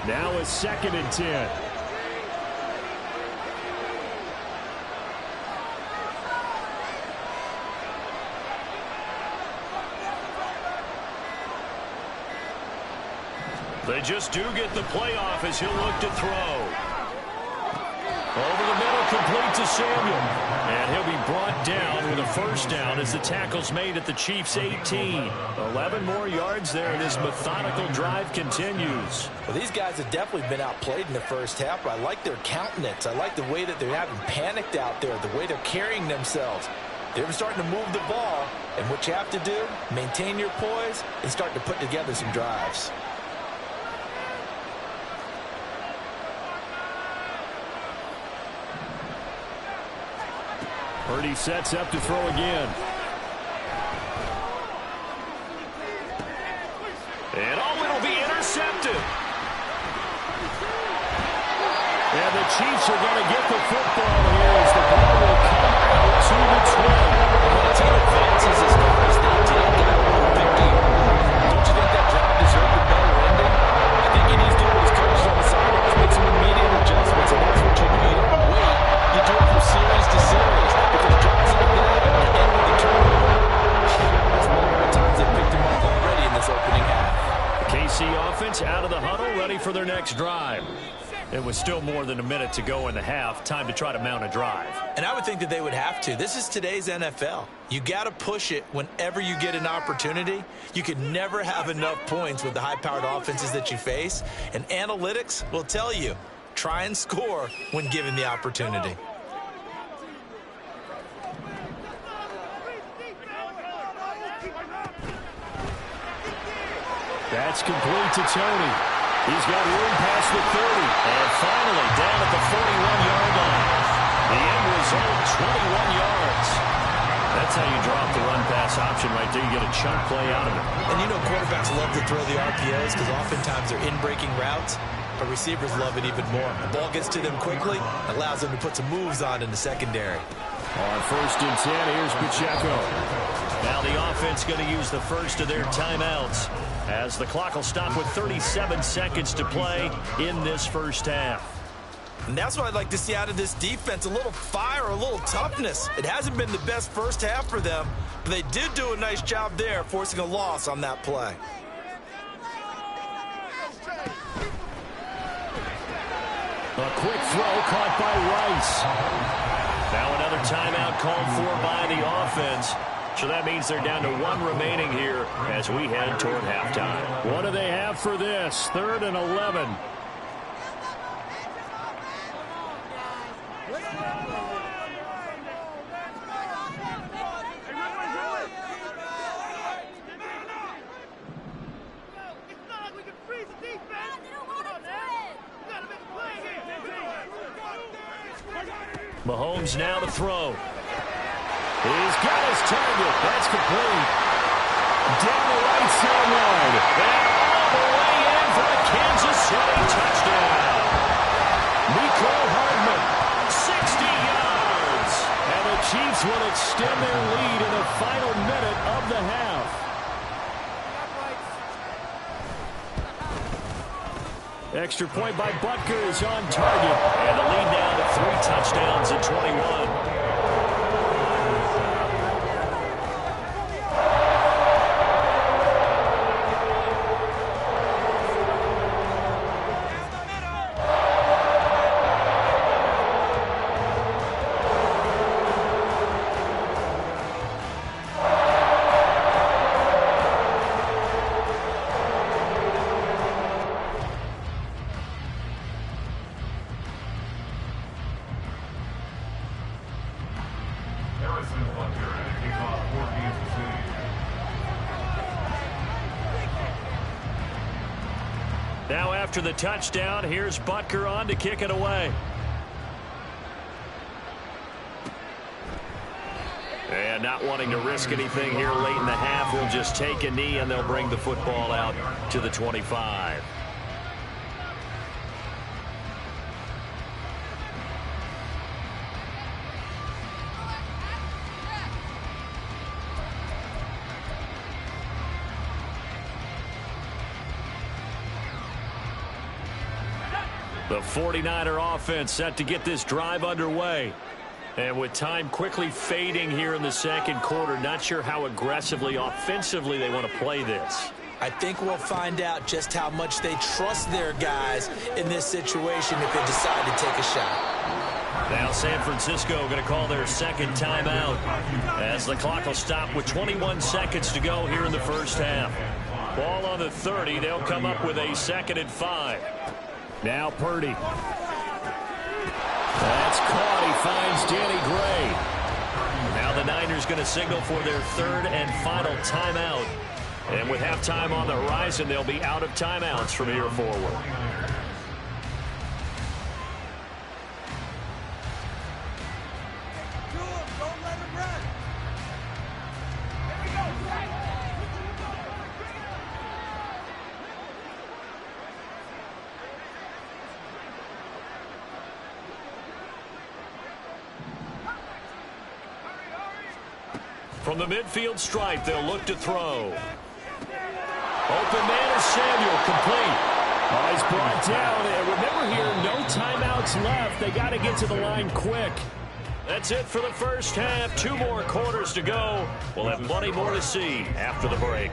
Now a 2nd and 10. They just do get the playoff as he'll look to throw. Over the middle, complete to Samuel. And he'll be brought down with a first down as the tackle's made at the Chiefs' 18. 11 more yards there, and his methodical drive continues. Well, these guys have definitely been outplayed in the first half, but I like their countenance. I like the way that they're having panicked out there, the way they're carrying themselves. They're starting to move the ball, and what you have to do, maintain your poise and start to put together some drives. Purdy sets up to throw again. And it'll be intercepted. And the Chiefs are going to get the football here as the ball will come out to the 20. When a team advances as far as they did, get a little big game. Don't you think that drive deserved a better ending? I think he needs to do what his coaches on the sidelines, make some immediate adjustments, and that's what you do. You don't wait. You do it from series to series. Because drives like that end with a turnover. That's multiple times they picked him up already in this opening half. The KC offense out of the huddle, ready for their next drive. It was still more than a minute to go in the half. Time to try to mount a drive. And I would think that they would have to. This is today's NFL. You got to push it whenever you get an opportunity. You can never have enough points with the high-powered offenses that you face. And analytics will tell you, try and score when given the opportunity. That's complete to Tony. He's got room past the 30. And finally down at the 41-yard line. The end result, 21 yards. That's how you drop the run-pass option right there. You get a chunk play out of it. And you know quarterbacks love to throw the RPOs because oftentimes they're in-breaking routes. But receivers love it even more. The ball gets to them quickly, allows them to put some moves on in the secondary. On first and 10, here's Pacheco. Now the offense going to use the first of their timeouts as the clock will stop with 37 seconds to play in this first half. And that's what I'd like to see out of this defense, a little fire, a little toughness. It hasn't been the best first half for them, but they did do a nice job there, forcing a loss on that play. A quick throw caught by Rice. Now another timeout called for by the offense. So that means they're down to one remaining here as we head toward halftime. What do they have for this? 3rd and 11. Mahomes now to throw. He's got his target. That's complete. Down the right sideline. And all the way in for a Kansas City touchdown. Mecole Hardman, 60 yards. And the Chiefs will extend their lead in the final minute of the half. Extra point by Butker is on target. And the lead now to 3 touchdowns at 21. Now after the touchdown, here's Butker on to kick it away. And not wanting to risk anything here late in the half, we'll just take a knee and they'll bring the football out to the 25. The 49er offense set to get this drive underway. And with time quickly fading here in the second quarter, not sure how aggressively, offensively they want to play this. I think we'll find out just how much they trust their guys in this situation if they decide to take a shot. Now San Francisco going to call their second timeout as the clock will stop with 21 seconds to go here in the first half. Ball on the 30. They'll come up with a 2nd and 5. Now Purdy. That's caught. He finds Danny Gray. Now the Niners going to signal for their 3rd and final timeout. And with halftime on the horizon, they'll be out of timeouts from here forward. From the midfield stripe, they'll look to throw. Open man is Samuel, complete. Oh, he's brought down. And remember here, no timeouts left. They got to get to the line quick. That's it for the first half. 2 more quarters to go. We'll have plenty more to see after the break.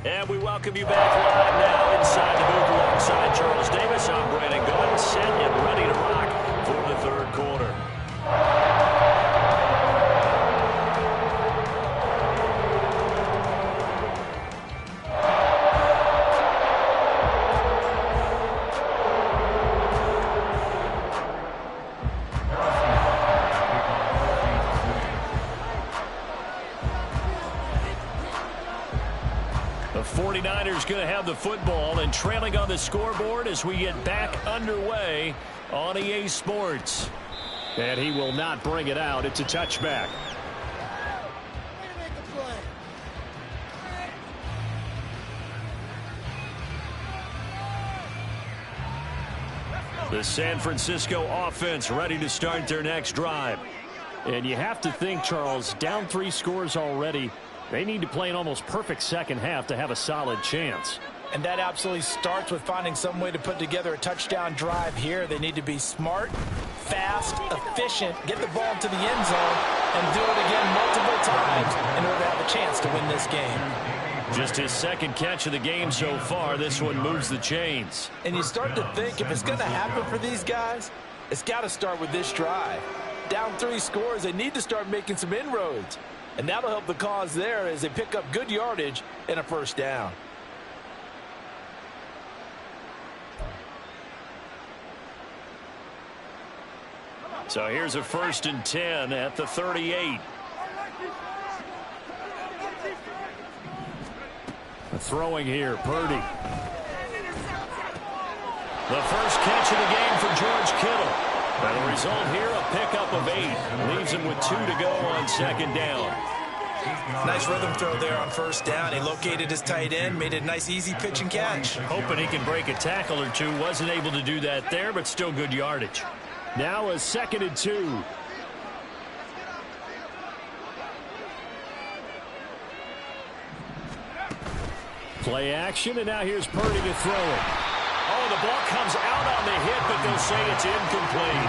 And we welcome you back live now inside the booth alongside Charles Davis. I'm Brandon Gordon, set and ready to rock for the 3rd quarter. The 49ers going to have the football and trailing on the scoreboard as we get back underway on EA Sports. And he will not bring it out. It's a touchback. The San Francisco offense ready to start their next drive. And you have to think, Charles, down 3 scores already. They need to play an almost perfect second half to have a solid chance. And that absolutely starts with finding some way to put together a touchdown drive here. They need to be smart, fast, efficient, get the ball to the end zone, and do it again multiple times in order to have a chance to win this game. Just his 2nd catch of the game so far. This one moves the chains. And you start to think if it's going to happen for these guys, It's got to start with this drive. Down 3 scores, they need to start making some inroads. And that'll help the cause there as they pick up good yardage and a first down. So here's a 1st and 10 at the 38. Throwing here, Purdy. The first catch of the game for George Kittle. And the result here, a pickup of 8. Leaves him with 2 to go on 2nd down. Nice rhythm throw there on 1st down. He located his tight end, made a nice easy pitch and catch. Hoping he can break a tackle or two. Wasn't able to do that there, but still good yardage. Now a 2nd and 2. Play action, and now here's Purdy to throw it. Oh, the ball comes out on the hit, but they'll say it's incomplete.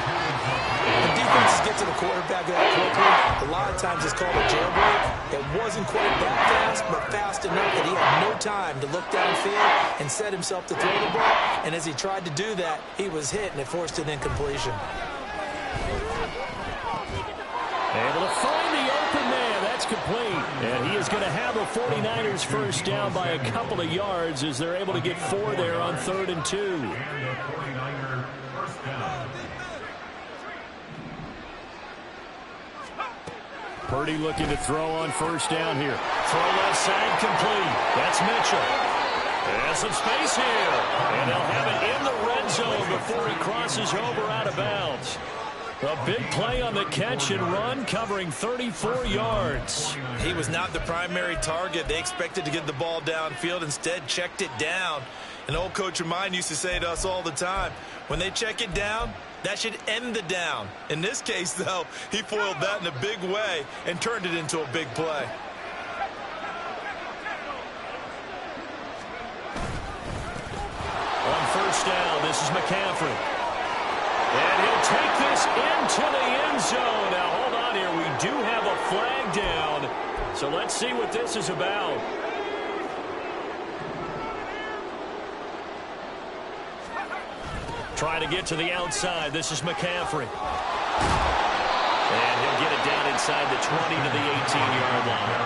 The defenses get to the quarterback that quickly. A lot of times it's called a jailbreak. It wasn't quite that fast, but fast enough that he had no time to look downfield and set himself to throw the ball. And as he tried to do that, he was hit, and it forced an incompletion. Able to find the open man. That's complete. And he is going to have a 49ers first down by a couple of yards as they're able to get 4 there on 3rd and 2. And a 49er first down. Purdy looking to throw on 1st down here. Throw left side complete. That's Mitchell. Has some space here. And they'll have it in the red zone before he crosses over out of bounds. A big play on the catch and run, covering 34 yards. He was not the primary target. They expected to get the ball downfield. Instead, checked it down. An old coach of mine used to say to us all the time, when they check it down, that should end the down. In this case, though, he foiled that in a big way and turned it into a big play. On 1st down, this is McCaffrey. And he'll take this into the end zone. Now, hold on here. We do have a flag down. So let's see what this is about. Trying to get to the outside. This is McCaffrey. And he'll get it down inside the 20 to the 18-yard line.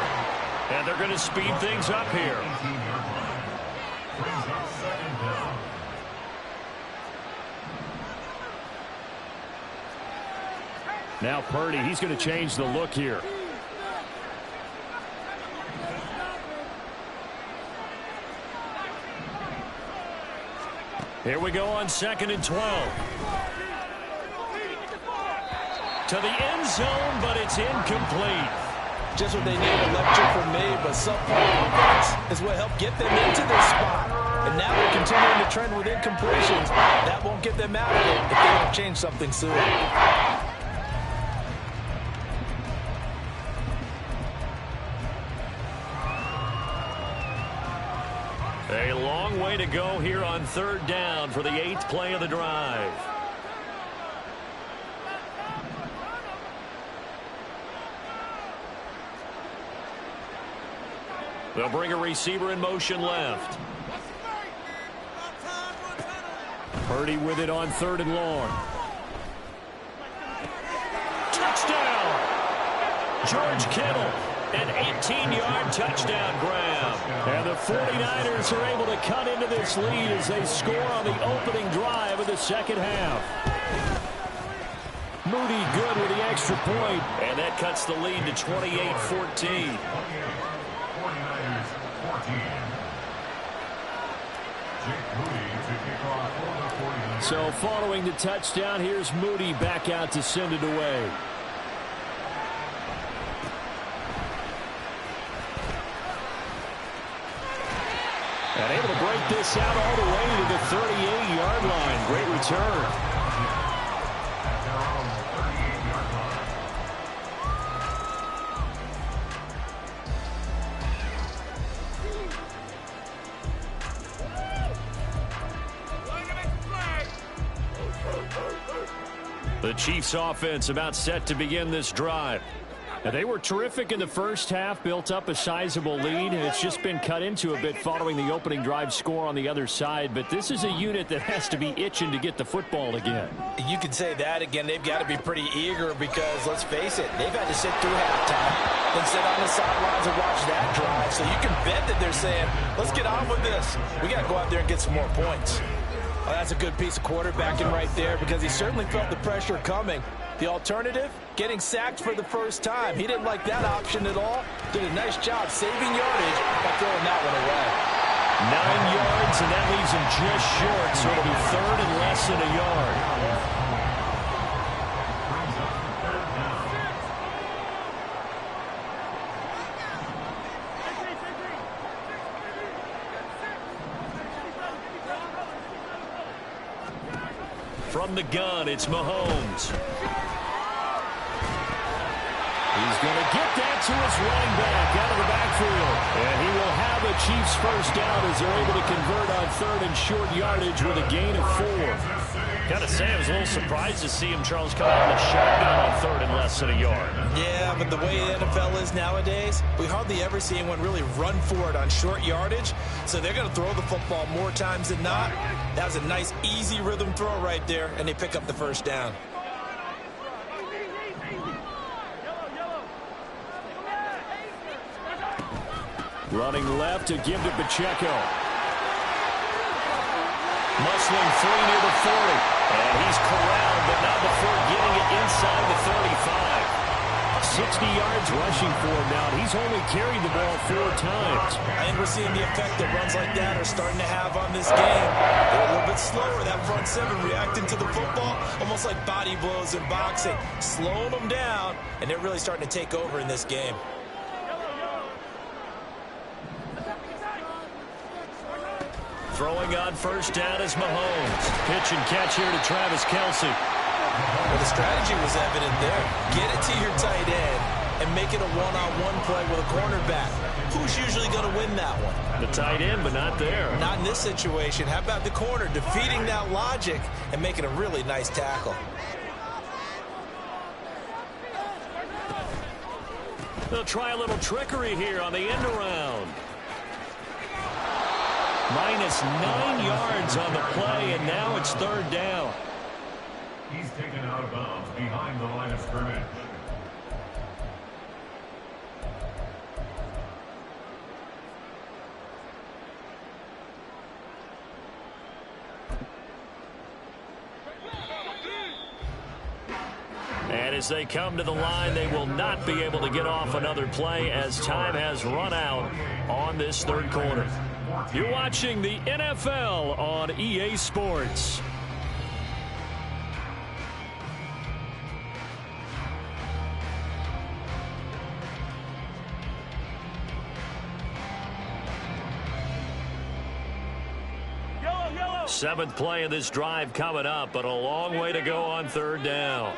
And they're going to speed things up here. Now Purdy, he's going to change the look here. Here we go on 2nd and 12. To the end zone, but it's incomplete. Just what they need, electric from me, but subpar offense is what helped get them into this spot. And now they're continuing to trend with incompletions. That won't get them out of it if they don't change something soon. A long way to go here on 3rd down for the 8th play of the drive. They'll bring a receiver in motion left. Purdy with it on 3rd and long. Touchdown! George Kittle. An 18-yard touchdown grab. And the 49ers are able to cut into this lead as they score on the opening drive of the 2nd half. Moody good with the extra point. And that cuts the lead to 28-14. 49ers 14. Jake Moody to kick off for the 49ers. So following the touchdown, here's Moody back out to send it away. And able to break this out all the way to the 38-yard line. Great return. At their own 38-yard line. The Chiefs offense about set to begin this drive. They were terrific in the first half, built up a sizable lead, and it's just been cut into a bit following the opening drive score on the other side. But this is a unit that has to be itching to get the football again. You can say that again. They've got to be pretty eager because, let's face it, they've had to sit through halftime, then sit on the sidelines and watch that drive. So you can bet that they're saying, let's get on with this. We got to go out there and get some more points. Well, that's a good piece of quarterbacking right there because he certainly felt the pressure coming. The alternative, getting sacked for the first time. He didn't like that option at all. Did a nice job saving yardage by throwing that one away. 9 yards, and that leaves him just short, so it'll be third and less than a yard. From the gun, it's Mahomes. He's going to get that to his running back out of the backfield. And he will have a Chiefs first down as they're able to convert on third and short yardage with a gain of 4. Got to say, I was a little surprised to see him, Charles, come out in the shotgun on third and less than a yard. Yeah, but the way the NFL is nowadays, we hardly ever see anyone really run for it on short yardage. So they're going to throw the football more times than not. That was a nice, easy rhythm throw right there, and they pick up the first down. Running left to give to Pacheco. Muscling free near the 40. And he's corralled, but not before getting it inside the 35. 60 yards rushing for him now. He's only carried the ball 4 times. I think we're seeing the effect that runs like that are starting to have on this game. They're a little bit slower, that front seven reacting to the football, almost like body blows in boxing, slowing them down, and they're really starting to take over in this game. Throwing on first down is Mahomes. Pitch and catch here to Travis Kelce. Well, the strategy was evident there. Get it to your tight end and make it a one-on-one play with a cornerback. Who's usually going to win that one? The tight end, but not there. Not in this situation. How about the corner defeating that logic and making a really nice tackle? They'll try a little trickery here on the end around. Minus 9 yards on the play, and now it's third down. He's taken out of bounds behind the line of scrimmage. And as they come to the line, they will not be able to get off another play as time has run out on this third quarter. You're watching the NFL on EA Sports. Seventh play of this drive coming up, but a long way to go on third down.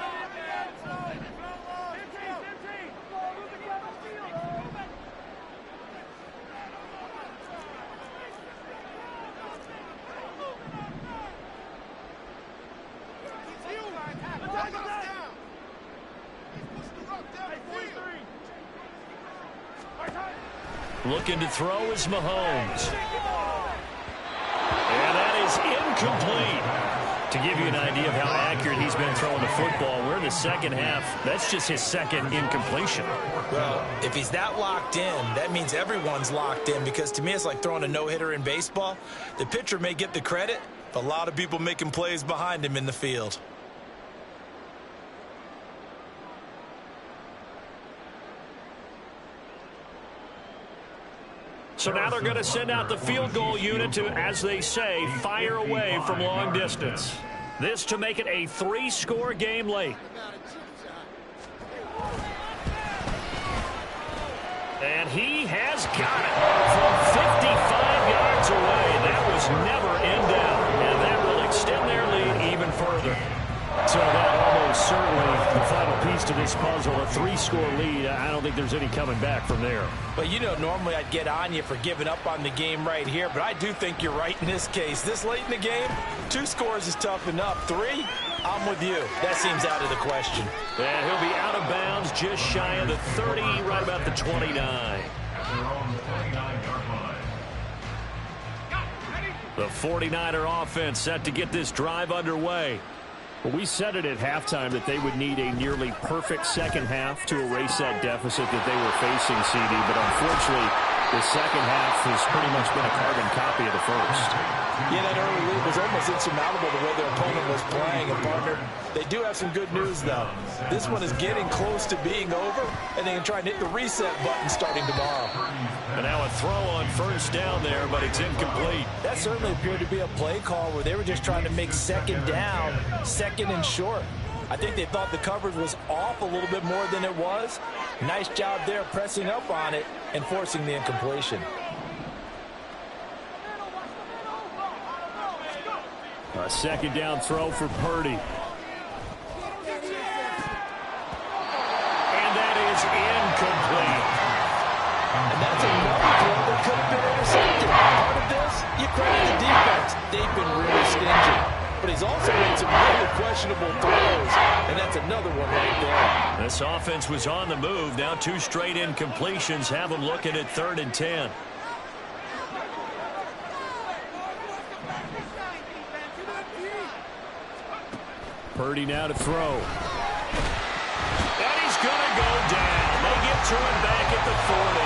Looking to throw is Mahomes. And that is incomplete. To give you an idea of how accurate he's been throwing the football, we're in the second half. That's just his second incompletion. Well, if he's that locked in, that means everyone's locked in, because to me it's like throwing a no-hitter in baseball. The pitcher may get the credit, but a lot of people making plays behind him in the field. So now they're going to send out the field goal unit to, as they say, fire away from long distance. This to make it a 3-score game late. And he has got it from 55 yards away. That was never in doubt. And that will extend their lead even further. So that almost certainly the final piece to this puzzle, a 3-score lead. I don't think there's any coming back from there. But you know, normally I'd get on you for giving up on the game right here, but I do think you're right in this case. This late in the game, 2 scores is tough enough. 3, I'm with you. That seems out of the question. And he'll be out of bounds just shy of the 30, right about the 29. At their own 29-yard line. The 49er offense set to get this drive underway. Well, we said it at halftime that they would need a nearly perfect second half to erase that deficit that they were facing, CD. But unfortunately, the second half has pretty much been a carbon copy of the first. Yeah, that early lead was almost insurmountable the way their opponent was playing. And, partner, they do have some good news, though. This one is getting close to being over, and they can try and hit the reset button starting tomorrow. And now a throw on first down there, but it's incomplete. That certainly appeared to be a play call where they were just trying to make second down, second and short. I think they thought the coverage was off a little bit more than it was. Nice job there pressing up on it and forcing the incompletion. A second down throw for Purdy. And that is incomplete. And that's another throw that could have been intercepted. Part of this, you credit the defense. They've been really stingy. But he's also made some really questionable throws, and that's another one right there. This offense was on the move. Now 2 straight incompletions have them looking at 3rd and 10. Purdy now to throw. And he's going to go down. They get to him back at the 40.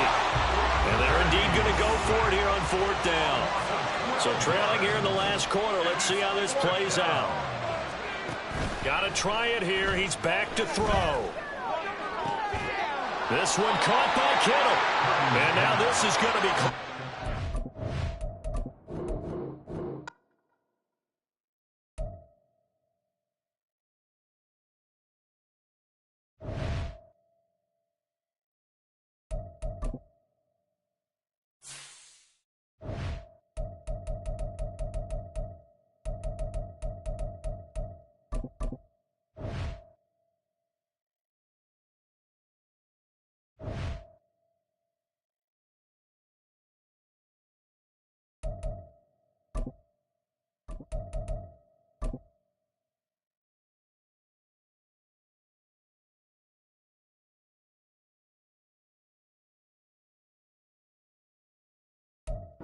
And they're indeed going to go for it here on 4th down. So trailing here in the last quarter. Let's see how this plays out. Got to try it here. He's back to throw. This one caught by Kittle. And now this is going to be...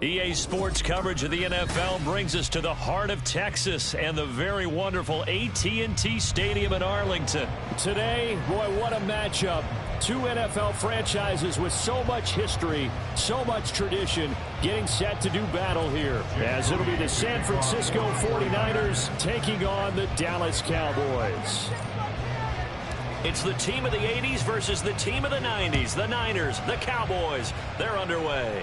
EA Sports coverage of the NFL brings us to the heart of Texas and the very wonderful AT&T Stadium in Arlington. Today, boy, what a matchup. 2 NFL franchises with so much history, so much tradition, getting set to do battle here. As it'll be the San Francisco 49ers taking on the Dallas Cowboys. It's the team of the 80s versus the team of the 90s. The Niners, the Cowboys, they're underway.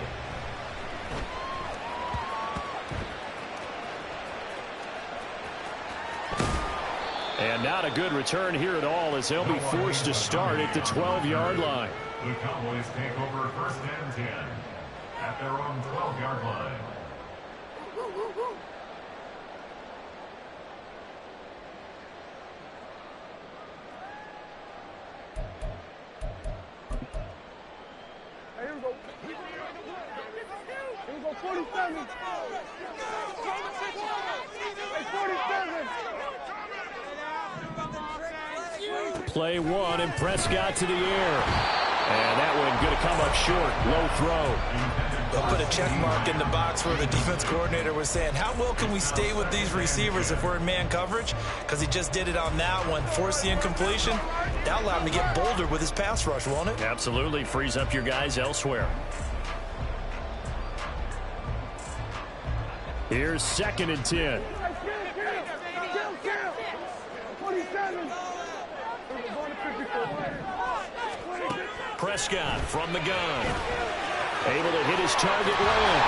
And not a good return here at all as they'll be forced to start at the 12-yard line. The Cowboys take over 1st and 10 at their own 12-yard line. Here we go. Here we go, 47. Hey, 47. Play 1, and Prescott to the air. And that one going to come up short. Low throw. They'll put a check mark in the box where the defense coordinator was saying, how well can we stay with these receivers if we're in man coverage? Because he just did it on that one. Forced the incompletion. That allowed him to get bolder with his pass rush, won't it? Absolutely. Frees up your guys elsewhere. Here's 2nd and 10. Prescott from the gun. Able to hit his target lane.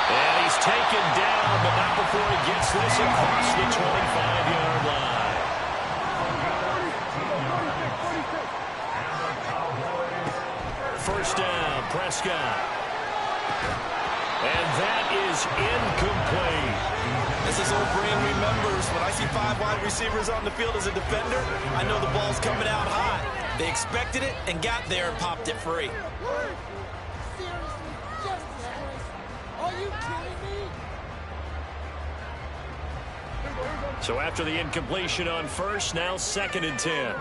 And he's taken down, but not before he gets this across the 25-yard line. First down, Prescott. And that is incomplete. As his old brain remembers, when I see 5 wide receivers on the field as a defender, I know the ball's coming out hot. They expected it and got there and popped it free. Seriously, just disgrace. Are you kidding me? So after the incompletion on first, now 2nd and 10.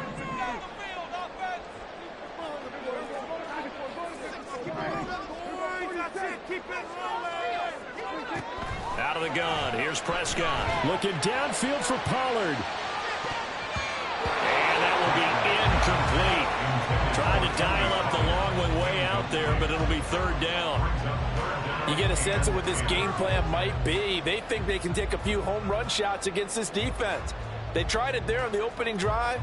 Out of the gun, here's Prescott. Looking downfield for Pollard. And that will be incomplete. Trying to dial up the long one way out there, but it'll be 3rd down. You get a sense of what this game plan might be. They think they can take a few home run shots against this defense. They tried it there on the opening drive,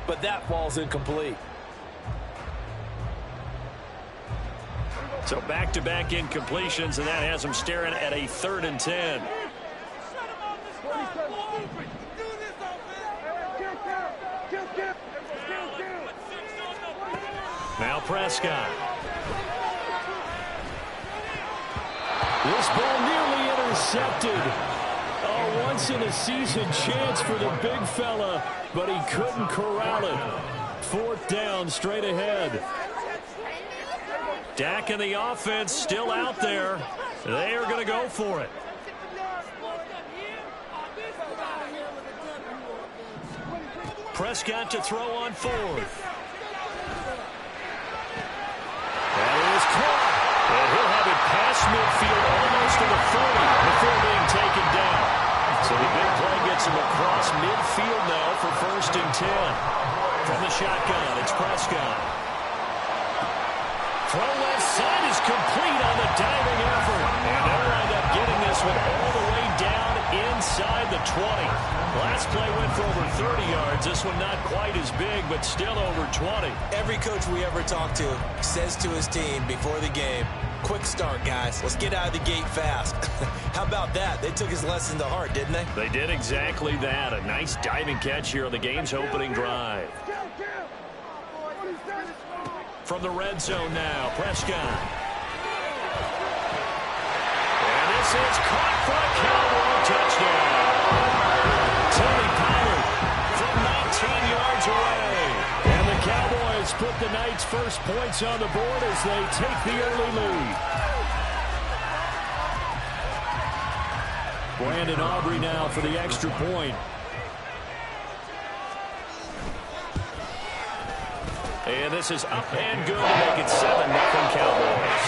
but that falls incomplete. So back-to-back incompletions, and that has them staring at a 3rd and 10. Now Prescott. This ball nearly intercepted. Oh, once-in-a-season chance for the big fella, but he couldn't corral it. 4th down, straight ahead. Dak and the offense still out there. They are going to go for it. Prescott to throw on 4th. That is caught. And he'll have it past midfield almost to the 40 before being taken down. So the big play gets him across midfield now for 1st and 10. From the shotgun, it's Prescott. Throw left side is complete on the diving effort. And they'll wind up getting this one all the way down inside the 20. Last play went for over 30 yards. This one not quite as big, but still over 20. Every coach we ever talk to says to his team before the game, quick start, guys. Let's get out of the gate fast. How about that? They took his lesson to heart, didn't they? They did exactly that. A nice diving catch here on the game's opening drive. From the red zone now, Prescott. And this is caught for a Cowboy touchdown. Tony Pollard from 19 yards away. And the Cowboys put the night's first points on the board as they take the early lead. Brandon Aubrey now for the extra point. And this is up and good to make it 7-0 Cowboys.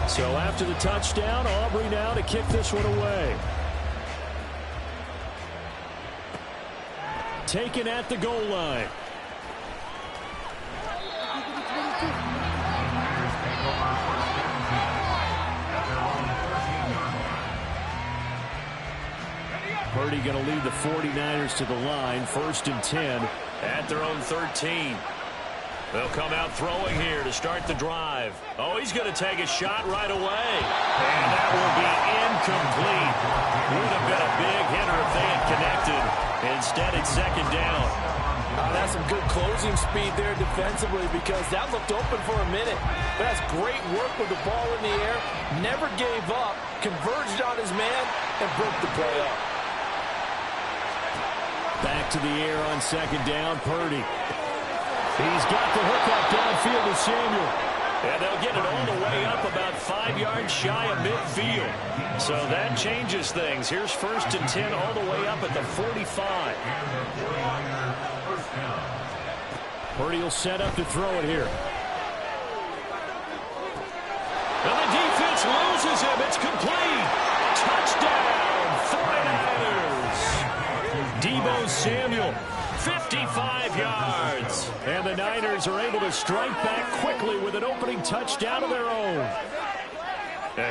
So after the touchdown, Aubrey now to kick this one away. Taken at the goal line. Purdy going to lead the 49ers to the line. 1st and 10. At their own 13. They'll come out throwing here to start the drive. Oh, he's going to take a shot right away. And that will be incomplete. Would have been a big hitter if they had connected. Instead, it's 2nd down. That's some good closing speed there defensively because that looked open for a minute. But that's great work with the ball in the air. Never gave up. Converged on his man and broke the play up. Back to the air on 2nd down, Purdy. He's got the hook up downfield to Samuel. And they'll get it all the way up about 5 yards shy of midfield. So that changes things. Here's 1st and 10 all the way up at the 45. Purdy will set up to throw it here. And the defense loses him. It's complete. Touchdown, 49ers. Deebo Samuel, 55 yards. And the Niners are able to strike back quickly with an opening touchdown of their own.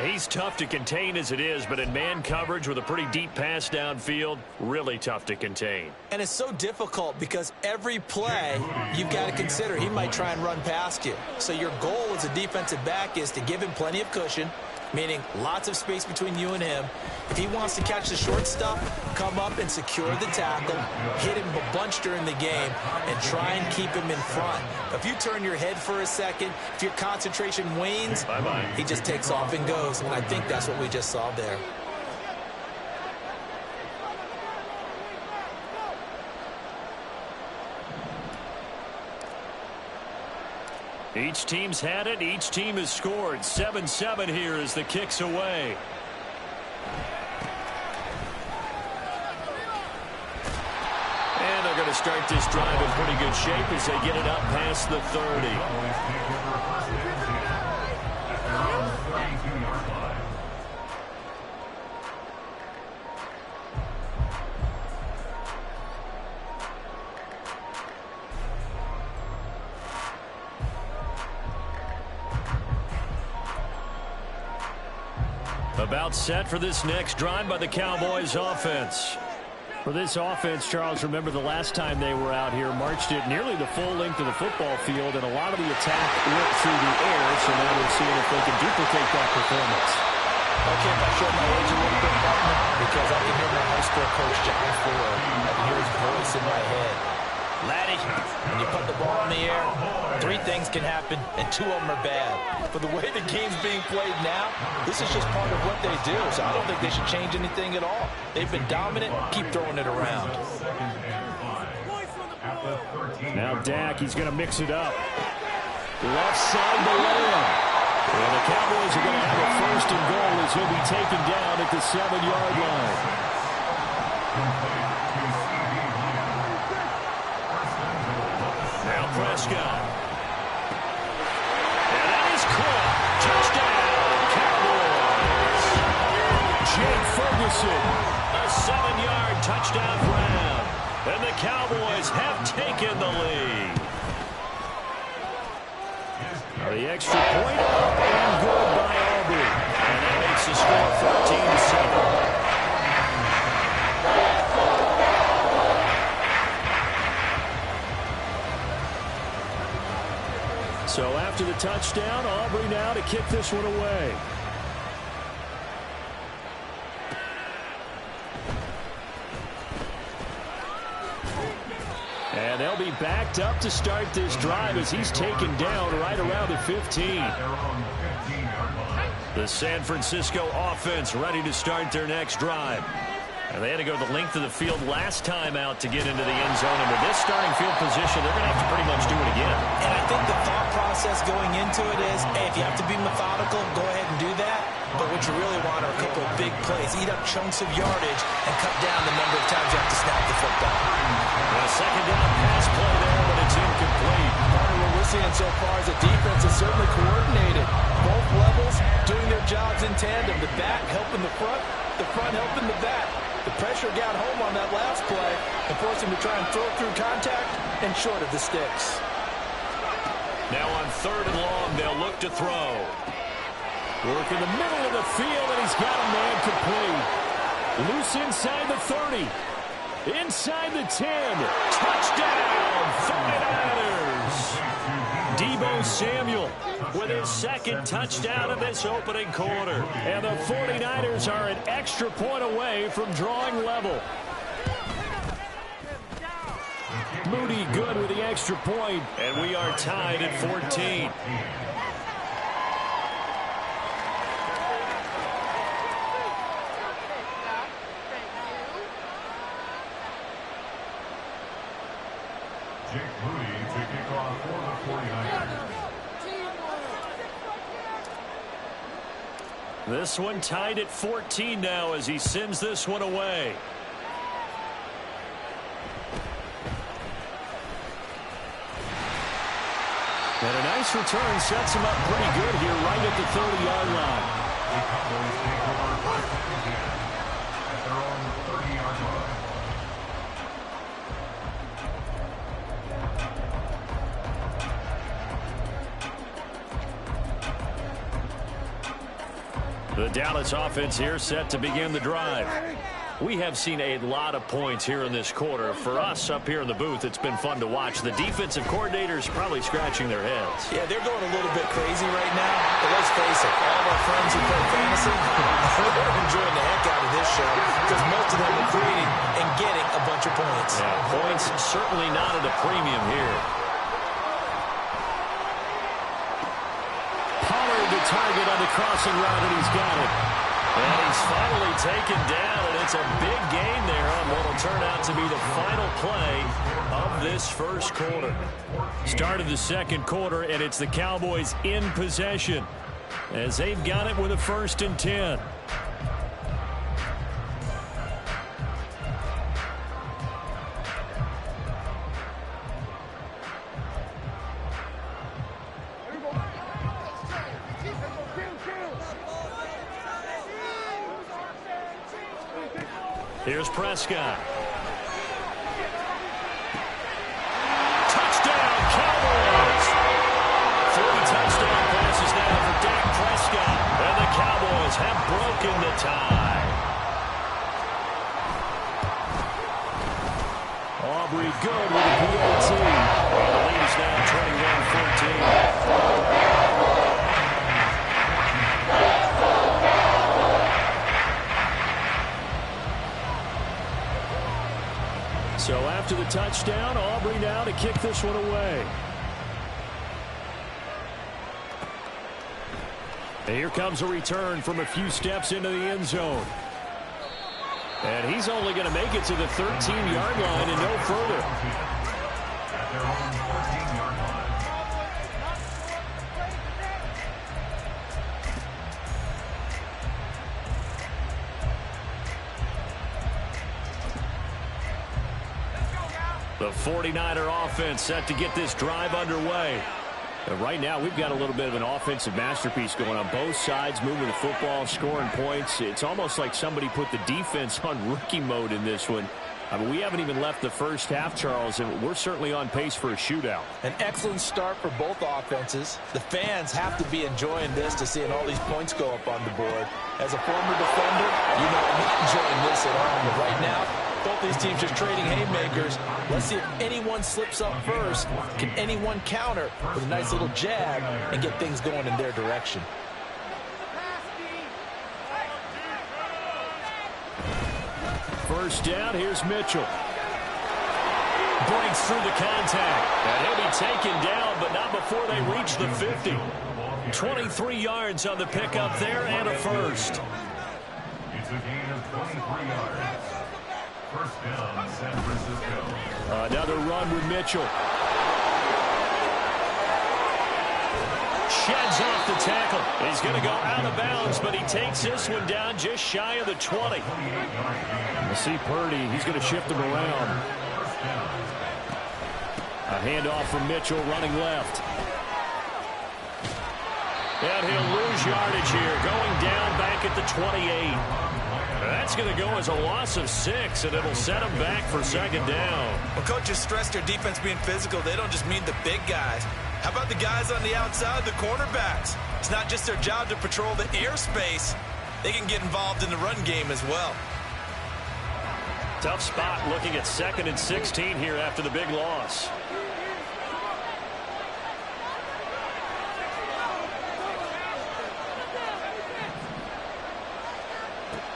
He's tough to contain as it is, but in man coverage with a pretty deep pass downfield, really tough to contain. And it's so difficult because every play you've got to consider he might try and run past you. So your goal as a defensive back is to give him plenty of cushion, meaning lots of space between you and him. If he wants to catch the short stuff, come up and secure the tackle, hit him a bunch during the game, and try and keep him in front. If you turn your head for a second, if your concentration wanes, he just takes off and goes. And I think that's what we just saw there. Each team's had it. Each team has scored. 7-7 here as the kick's away. And they're going to start this drive in pretty good shape as they get it up past the 30. About set for this next drive by the Cowboys offense. For this offense, Charles, remember the last time they were out here, marched it nearly the full length of the football field, and a lot of the attack went through the air, so now we're seeing if they can duplicate that performance. Okay, if I show my age a little bit, partner, because I can hear my high school coach, John Ford. I can hear his voice in my head. Laddie, when you put the ball in the air, 3 things can happen, and 2 of them are bad. But the way the game's being played now, this is just part of what they do, so I don't think they should change anything at all. They've been dominant. Keep throwing it around. Now Dak, he's going to mix it up. Left side to Lamb. And the Cowboys are going to have a 1st and goal as he'll be taken down at the 7-yard line. Now Prescott. And that is caught. Touchdown, Cowboys. Jake Ferguson, a 7-yard touchdown grab. And the Cowboys have taken the lead. The extra point up and good by Aubrey. And that makes the score 14-7. So after the touchdown, Aubrey now to kick this one away. And they'll be backed up to start this drive as he's taken down right around the 15. The San Francisco offense ready to start their next drive. And they had to go the length of the field last time out to get into the end zone. And with this starting field position, they're going to have to pretty much do it again. And I think the thought process going into it is, hey, if you have to be methodical, go ahead and do that. But what you really want are a couple of big plays. Eat up chunks of yardage and cut down the number of times you have to snap the football. And a 2nd down pass play there, but it's incomplete. Part of what we're seeing so far is the defense is certainly coordinated. Both levels doing their jobs in tandem. The back helping the front helping the back. The pressure got home on that last play and forced him to try and throw through contact and short of the sticks. Now on 3rd and long, they'll look to throw. Work in the middle of the field, and he's got a man complete. Loose inside the 30. Inside the 10. Touchdown, 49ers. Deebo Samuel with his 2nd touchdown of this opening quarter. And the 49ers are an extra point away from drawing level. Moody good with the extra point, and we are tied at 14. Jake Moody to kick off for the 49ers. This one tied at 14 now as he sends this one away. And a nice return sets him up pretty good here right at the 30-yard line. The Cowboys take over 1st and 10 at their own 30-yard line. The Dallas offense here set to begin the drive. We have seen a lot of points here in this quarter. For us up here in the booth, it's been fun to watch. The defensive coordinators probably scratching their heads. Yeah, they're going a little bit crazy right now. But let's face it, all of our friends who play fantasy, they're enjoying the heck out of this show because most of them are creating and getting a bunch of points. Yeah, points certainly not at a premium here. Pollard the target on the crossing route, and he's got it. And he's finally taken down, and it's a big gain there on what will turn out to be the final play of this first quarter. Start of the second quarter, and it's the Cowboys in possession as they've got it with a 1st and 10. Here's Prescott. Touchdown, Cowboys! 3 touchdown passes now for Dak Prescott. And the Cowboys have broken the tie. Aubrey good with the PAT. And the lead is now 21-14. So after the touchdown, Aubrey now to kick this one away. And here comes a return from a few steps into the end zone. And he's only going to make it to the 13-yard line and no further. At their own 14-yard line. The 49er offense set to get this drive underway. And right now, we've got a little bit of an offensive masterpiece going on both sides, moving the football, scoring points. It's almost like somebody put the defense on rookie mode in this one. I mean, we haven't even left the first half, Charles, and we're certainly on pace for a shootout. An excellent start for both offenses. The fans have to be enjoying this to seeing all these points go up on the board. As a former defender, you know I'm not enjoying this at all. But right now, both these teams just trading haymakers. Let's see if anyone slips up first. Can anyone counter with a nice little jab and get things going in their direction? First down, here's Mitchell. Breaks through the contact. And he'll be taken down, but not before they reach the 50. 23 yards on the pickup there and a first. It's a gain of 23 yards. First down, San Francisco. Another run with Mitchell. Sheds off the tackle. He's going to go out of bounds, but he takes this one down just shy of the 20. We'll see Purdy. He's going to shift him around. A handoff from Mitchell running left. And he'll lose yardage here, going down back at the 28. That's going to go as a loss of 6, and it'll set him back for second down. When coaches stress their defense being physical, they don't just mean the big guys. How about the guys on the outside, the cornerbacks? It's not just their job to patrol the airspace. They can get involved in the run game as well. Tough spot looking at 2nd and 16 here after the big loss.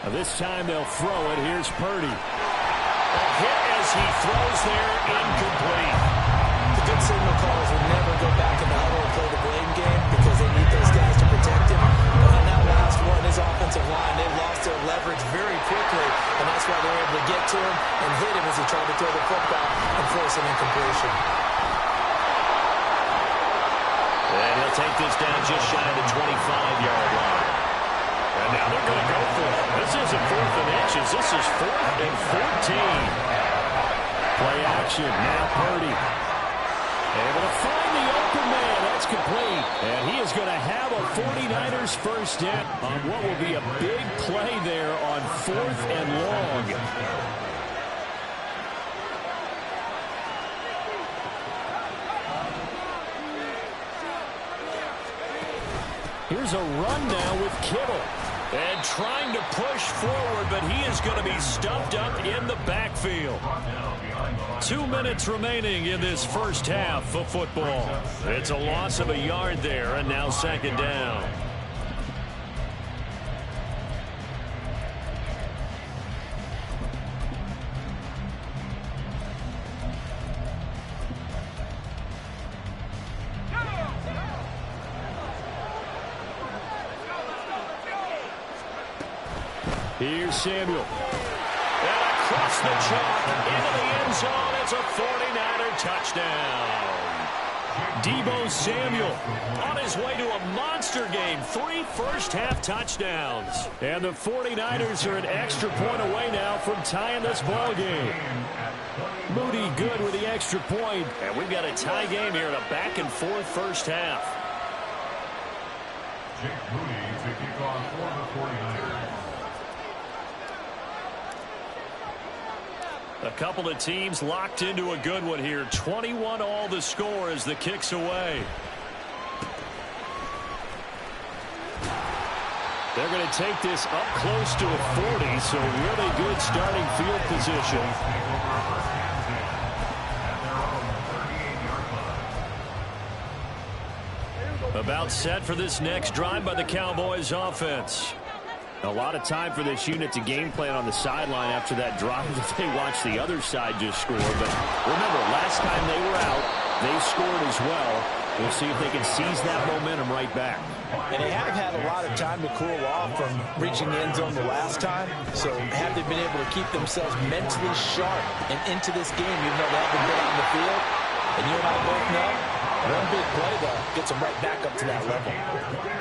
This time they'll throw it. Here's Purdy. A hit as he throws there, incomplete. The good signal calls will never go back in the huddle and play the blame game because they need those guys to protect him. But on that last one, his offensive line, they lost their leverage very quickly, and that's why they were able to get to him and hit him as he tried to throw the football and force an incompletion. And he'll take this down just shy of the 25-yard line. And now they're going to go for it. This isn't 4th and inches. This is 4th and 14. Play action. Now Purdy. Able to find the open man. That's complete. And he is going to have a 49ers first down on what will be a big play there on 4th and long. Here's a run now with Kittle. And trying to push forward, but he is going to be stuffed up in the backfield. 2 minutes remaining in this first half of football. It's a loss of a yard there, and now second down. Here's Samuel. And across the chalk into the end zone. It's a 49er touchdown. Deebo Samuel on his way to a monster game. 3 first-half touchdowns. And the 49ers are an extra point away now from tying this ball game. Moody good with the extra point. And we've got a tie game here in a back-and-forth first half. Jake Moody to kick off for the 49ers. A couple of teams locked into a good one here. 21 all the score as the kick's away. They're going to take this up close to a 40, so really good starting field position. About set for this next drive by the Cowboys offense. A lot of time for this unit to game plan on the sideline after that drive that they watched the other side just score. But remember, last time they were out, they scored as well. We'll see if they can seize that momentum right back. And they have had a lot of time to cool off from reaching the end zone the last time. So have they been able to keep themselves mentally sharp and into this game, even though they haven't been on the field? And you and I both know, one big play, though, gets them right back up to that level.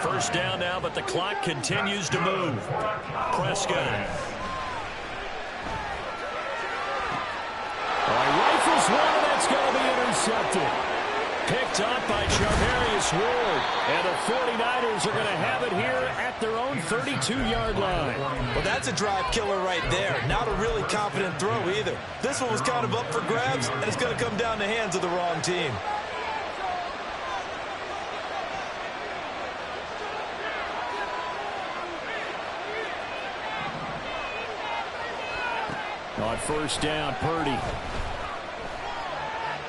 First down now, but the clock continues to move. Prescott. All right, rifles one, that's going to be intercepted. Picked up by Charvarius Ward. And the 49ers are going to have it here at their own 32-yard line. Well, that's a drive killer right there. Not a really confident throw either. This one was kind of up for grabs, and it's going to come down the hands of the wrong team. On first down, Purdy.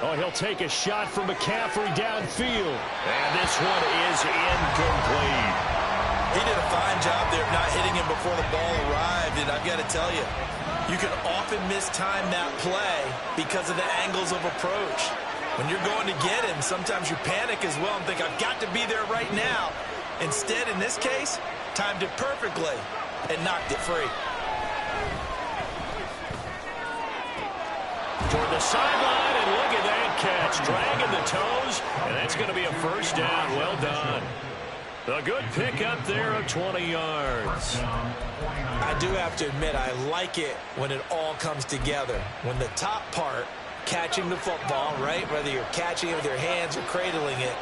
Oh, he'll take a shot from McCaffrey downfield. And this one is incomplete. He did a fine job there of not hitting him before the ball arrived. And I've got to tell you, you can often mistime that play because of the angles of approach. When you're going to get him, sometimes you panic as well and think, I've got to be there right now. Instead, in this case, timed it perfectly and knocked it free. Toward the sideline, and look at that catch. Dragging the toes, and that's going to be a first down. Well done. A good pick up there of 20 yards. I do have to admit, I like it when it all comes together. When the top part, catching the football, right, whether you're catching it with your hands or cradling it,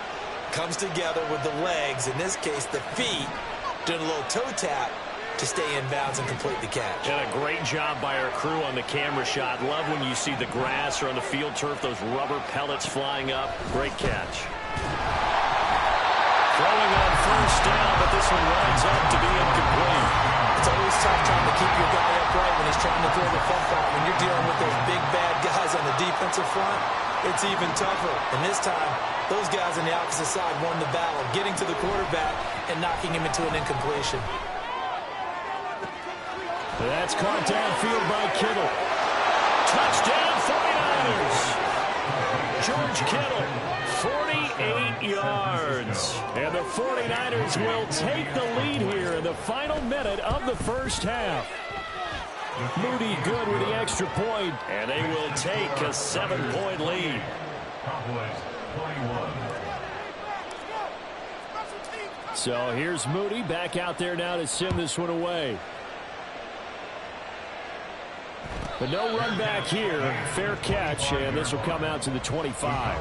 comes together with the legs, in this case the feet, doing a little toe tap to stay in bounds and complete the catch. And a great job by our crew on the camera shot. Love when you see the grass or on the field turf, those rubber pellets flying up. Great catch. Throwing on first down, but this one winds up to be incomplete. It's always tough trying to keep your guy upright when he's trying to throw the football. When you're dealing with those big, bad guys on the defensive front, it's even tougher. And this time, those guys on the opposite side won the battle, getting to the quarterback and knocking him into an incompletion. That's caught downfield by Kittle. Touchdown 49ers. George Kittle, 48 yards. And the 49ers will take the lead here in the final minute of the first half. Moody good with the extra point, and they will take a 7-point lead. So here's Moody back out there now to send this one away. But no run back here. Fair catch, and this will come out to the 25.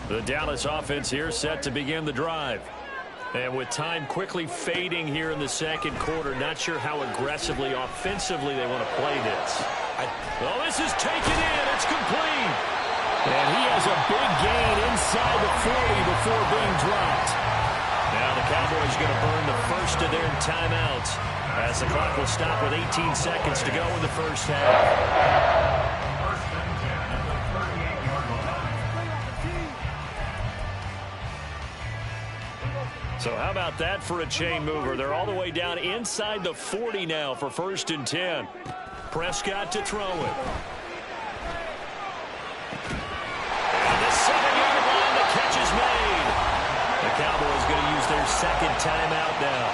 The Dallas offense here set to begin the drive. And with time quickly fading here in the second quarter, not sure how aggressively, offensively they want to play this. Well, this is taken in. It's complete. And he has a big gain inside the 40 before being dropped. Now the Cowboys going to burn the first of their timeouts as the clock will stop with 18 seconds to go in the first half. So how about about that for a chain mover? They're all the way down inside the 40 now for 1st and 10. Prescott to throw it. And the 7-yard line, the catch is made. The Cowboys going to use their second timeout now.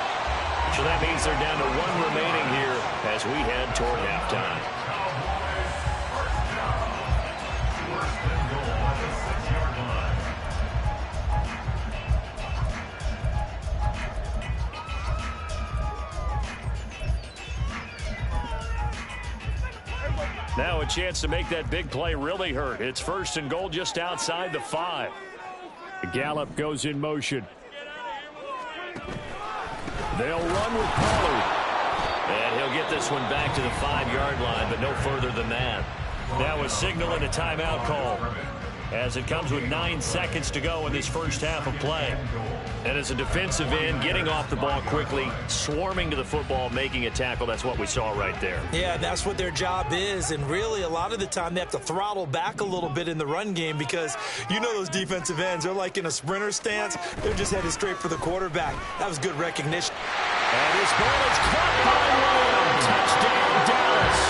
So that means they're down to 1 remaining here as we head toward halftime. Now a chance to make that big play really hurt. It's 1st and goal just outside the 5. Gallup goes in motion. They'll run with Pollard. And he'll get this one back to the 5-yard line, but no further than that. Now a signal and a timeout call as it comes with 9 seconds to go in this first half of play. And as a defensive end, getting off the ball quickly, swarming to the football, making a tackle, that's what we saw right there. Yeah, that's what their job is. And really, a lot of the time, they have to throttle back a little bit in the run game because you know those defensive ends, they're like in a sprinter stance. They're just headed straight for the quarterback. That was good recognition. And his ball is caught by Williams. Touchdown, Dallas.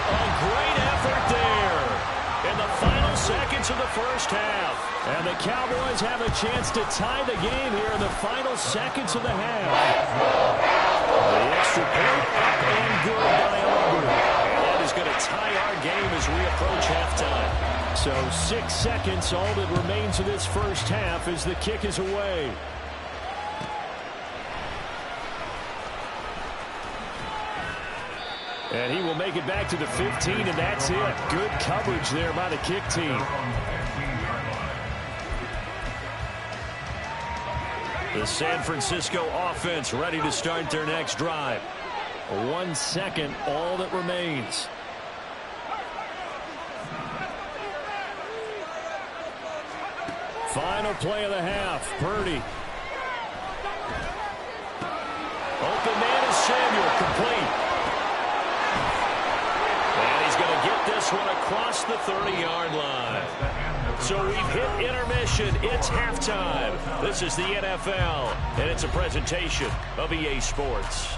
A great effort there in the final seconds of the first half. And the Cowboys have a chance to tie the game here in the final seconds of the half. The extra point up and good by Auburn. And that is going to tie our game as we approach halftime. So 6 seconds, all that remains of this first half as the kick is away. And he will make it back to the 15, and that's it. Good coverage there by the kick team. The San Francisco offense ready to start their next drive. 1 second, all that remains. Final play of the half. Purdy. Open man is Samuel, complete. And he's going to get this one across the 30-yard line. So we've hit intermission. It's halftime. This is the NFL, and it's a presentation of EA Sports.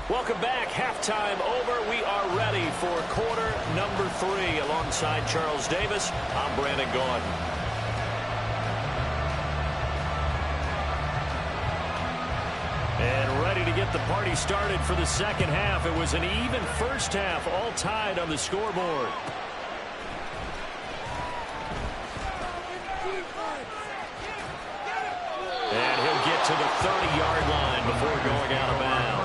Welcome back. Halftime over. We are ready for quarter number 3. Alongside Charles Davis, I'm Brandon Gaudin. And ready to get the party started for the second half. It was an even first half, all tied on the scoreboard. And he'll get to the 30-yard line before going out of bounds.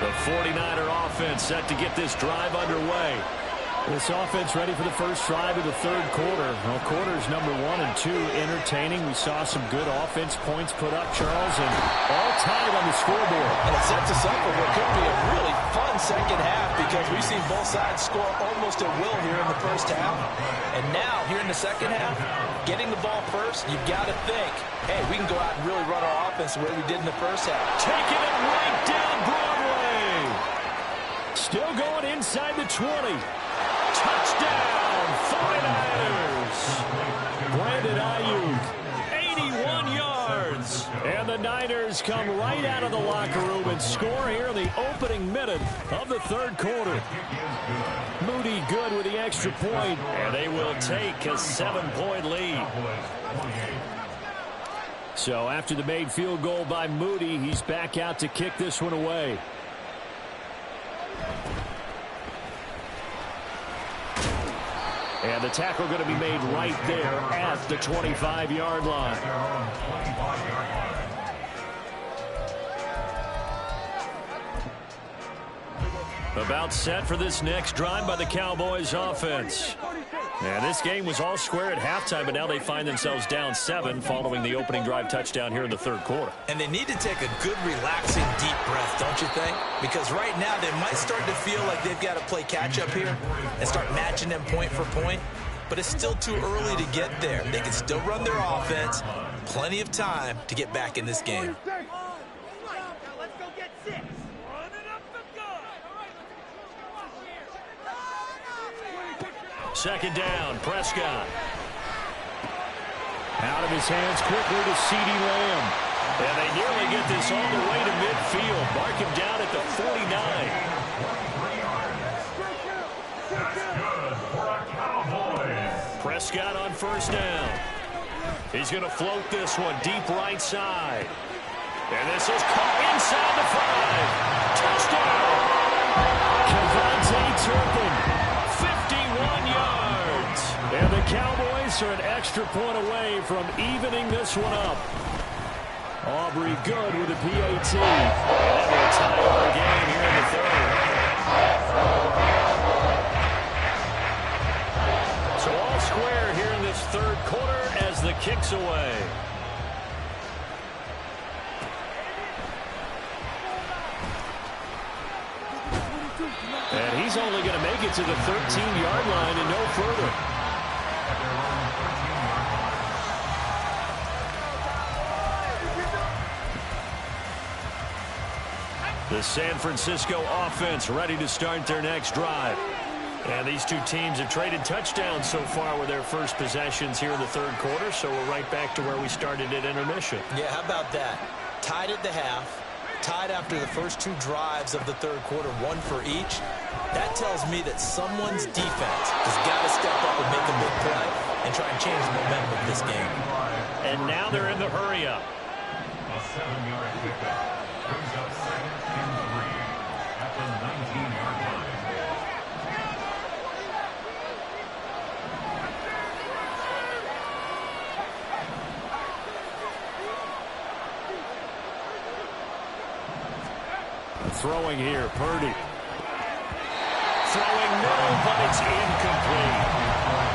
The 49er offense set to get this drive underway. This offense ready for the first drive of the third quarter. Well, quarters number 1 and 2 entertaining. We saw some good offense points put up, Charles, and all tied on the scoreboard. And it sets us up for what could be a really fun second half because we've seen both sides score almost at will here in the first half. And now, here in the second half, getting the ball first, you've got to think, hey, we can go out and really run our offense the way we did in the first half. Taking it right down Broadway. Still going inside the 20. Touchdown, 49ers. Brandon Ayuk, 81 yards. And the Niners come right out of the locker room and score here in the opening minute of the third quarter. Moody good with the extra point, and they will take a 7-point lead. So after the made field goal by Moody, he's back out to kick this one away. And the tackle going to be made right there at the 25-yard line. About set for this next drive by the Cowboys offense. And this game was all square at halftime, but now they find themselves down 7 following the opening drive touchdown here in the third quarter. And they need to take a good, relaxing, deep breath, don't you think? Because right now they might start to feel like they've got to play catch-up here and start matching them point for point. But it's still too early to get there. They can still run their offense. Plenty of time to get back in this game. Let's go get 6. Second down, Prescott. Out of his hands quickly to CeeDee Lamb. And they nearly get this all the way to midfield. Mark him down at the 49. Prescott on first down. He's going to float this one deep right side. And this is caught inside the 5. Touchdown! Kevontae Turpin. 51 yards. And the Cowboys are an extra point away from evening this one up. Aubrey good with a PAT. And that will tie up the game here in the third. So all square here in this third quarter as the kick's away. And he's only going to make it to the 13-yard line and no further. The San Francisco offense ready to start their next drive. And these two teams have traded touchdowns so far with their first possessions here in the third quarter, so we're right back to where we started at intermission. Yeah, how about that? Tied at the half. Tied after the first 2 drives of the third quarter, 1 for each. That tells me that someone's defense has got to step up and make a big play and try and change the momentum of this game. And now they're in the hurry-up. A 7-yard pickup brings up 2nd and 3 at the 19-yard line. Throwing here, Purdy. Throwing no, but it's incomplete.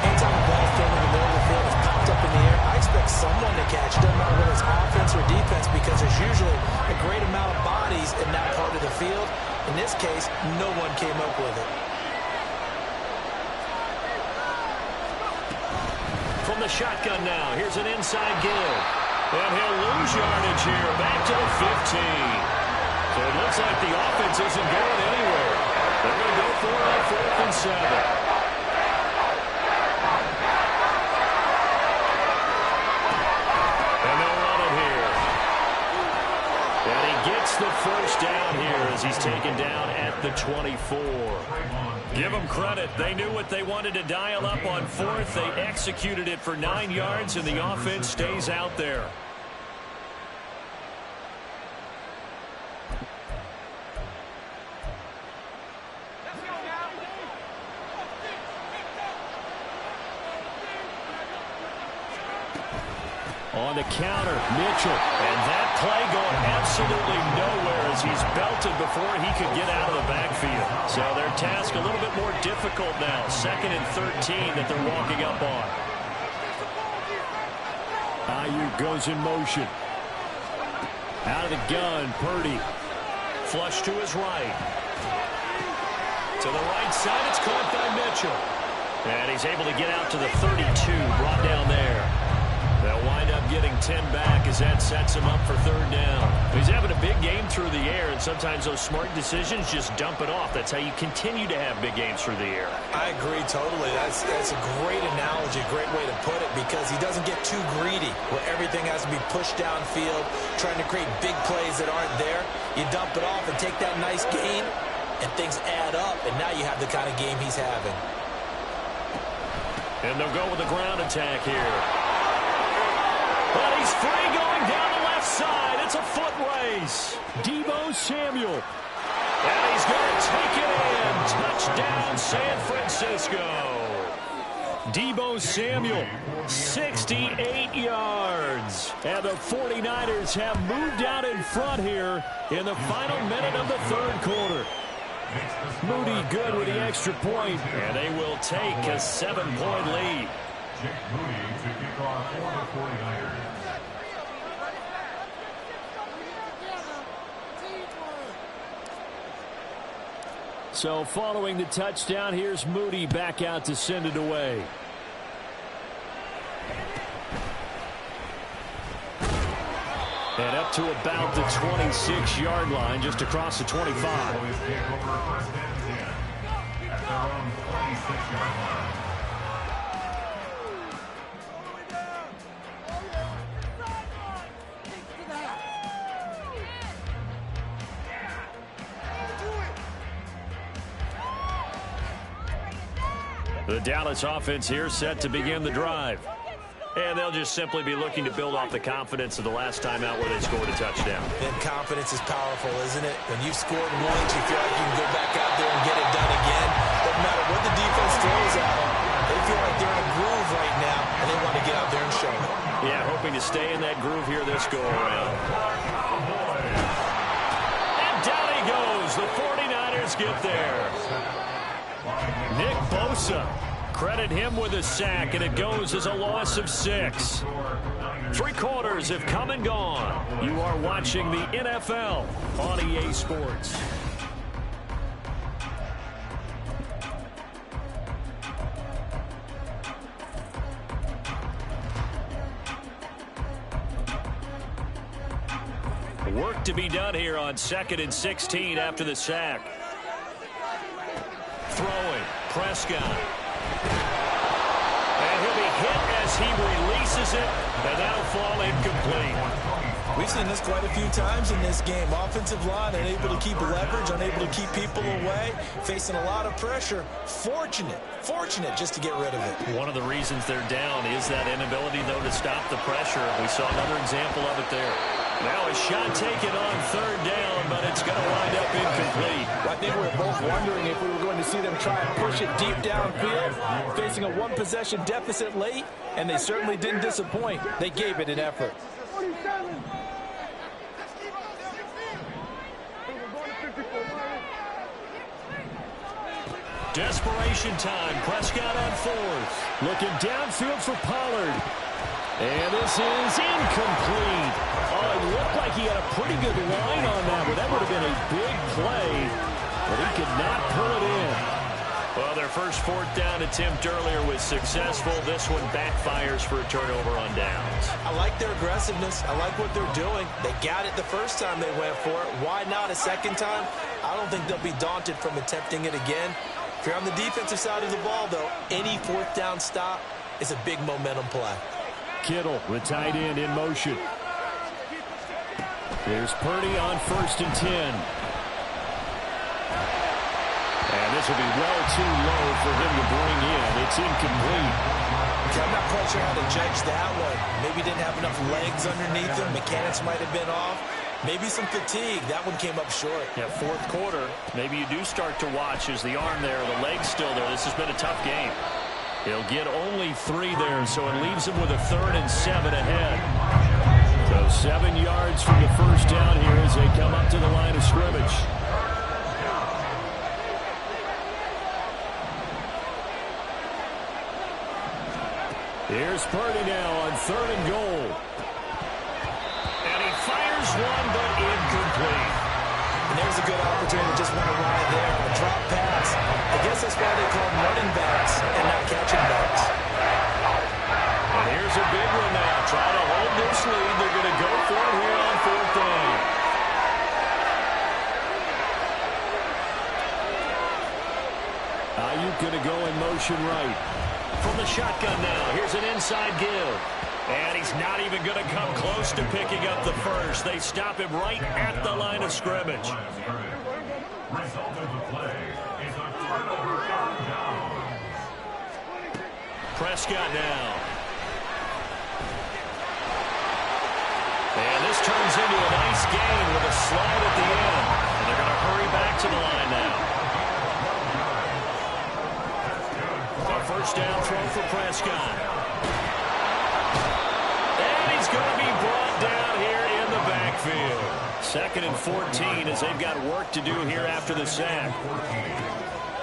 Anytime the ball thrown in the middle of the field is popped up in the air, I expect someone to catch it. Doesn't matter whether it's offense or defense, because there's usually a great amount of bodies in that part of the field. In this case, no one came up with it. From the shotgun now, here's an inside give. And he'll lose yardage here, back to the 15. So it looks like the offense isn't going anywhere. They're going to go for it on 4th and 7. And they'll run it here. And he gets the first down here as he's taken down at the 24. Give them credit. They knew what they wanted to dial up on 4th. They executed it for 9 yards, and the offense stays out there. On the counter, Mitchell. And that play going absolutely nowhere as he's belted before he could get out of the backfield. So their task a little bit more difficult now. 2nd and 13 that they're walking up on. Ayuk goes in motion. Out of the gun, Purdy. Flush to his right. To the right side, it's caught by Mitchell. And he's able to get out to the 32, brought down there. They'll wind up getting 10 back as that sets him up for 3rd down. He's having a big game through the air, and sometimes those smart decisions just dump it off. That's how you continue to have big games through the air. I agree totally. That's a great analogy, great way to put it, because he doesn't get too greedy where everything has to be pushed downfield, trying to create big plays that aren't there. You dump it off and take that nice gain, and things add up, and now you have the kind of game he's having. And they'll go with a ground attack here. But he's free going down the left side. It's a foot race. Deebo Samuel. And he's going to take it in. Touchdown, San Francisco. Deebo Samuel, 68 yards. And the 49ers have moved out in front here in the final minute of the third quarter. Moody good with the extra point. And they will take a 7-point lead. Jake Moody to kick off for the 49ers. So following the touchdown, here's Moody back out to send it away. And up to about the 26-yard line, just across the 25. Always take over first and 10 at their own 26-yard line. The Dallas offense here set to begin the drive. And they'll just simply be looking to build off the confidence of the last time out where they scored a touchdown. And confidence is powerful, isn't it? When you've scored once, you feel like you can go back out there and get it done again. Doesn't matter what the defense throws at them. They feel like they're in a groove right now, and they want to get out there and show it. Yeah, hoping to stay in that groove here this go-around. And down he goes. The 49ers get there. Nick Bosa. Credit him with a sack, and it goes as a loss of 6. 3 quarters have come and gone. You are watching the NFL on EA Sports. Work to be done here on 2nd and 16 after the sack. Throwing, Prescott. And he'll be hit as he releases it, and that'll fall incomplete. We've seen this quite a few times in this game. Offensive line unable to keep leverage, unable to keep people away, facing a lot of pressure. Fortunate just to get rid of it. One of the reasons they're down is that inability, though, to stop the pressure. We saw another example of it there. Now a shot taken on 3rd down, but it's going to wind up incomplete. I think we were both wondering if we were going to see them try and push it deep downfield, facing a 1-possession deficit late, and they certainly didn't disappoint. They gave it an effort. 47. Desperation time. Prescott on 4th. Looking downfield for Pollard. And this is incomplete. Oh, it looked like he had a pretty good line on that, but that would have been a big play. But he could not pull it in. Well, their first 4th down attempt earlier was successful. This one backfires for a turnover on downs. I like their aggressiveness. I like what they're doing. They got it the first time they went for it. Why not a second time? I don't think they'll be daunted from attempting it again. If you're on the defensive side of the ball, though, any 4th down stop is a big momentum play. Kittle, the tight end in motion. There's Purdy on 1st and 10. And this will be well too low for him to bring in. It's incomplete. I'm not quite sure how to judge that one. Maybe didn't have enough legs underneath him. Mechanics might have been off. Maybe some fatigue. That one came up short. Yeah, 4th quarter, maybe you do start to watch as the arm there, the leg's still there. This has been a tough game. He'll get only 3 there, so it leaves him with a 3rd and 7 ahead. So 7 yards from the first down here as they come up to the line of scrimmage. Here's Purdy now on 3rd and goal. And he fires one, but incomplete. And there's a good opportunity to just want to ride there on a drop pass. I guess that's why they call them running backs and not catching backs. And here's a big one now. Trying to hold this lead. They're going to go for it here on 4th down. Ayuk going to go in motion right. From the shotgun now. Here's an inside give. And he's not even going to come close to picking up the first. They stop him right at the line of scrimmage. Result of the play is a turnover down. Prescott now. And this turns into a nice gain with a slide at the end. And they're going to hurry back to the line now. A 1st down throw for Prescott. And he's going to be brought down here in the backfield. 2nd and 14 as they've got work to do here after the sack.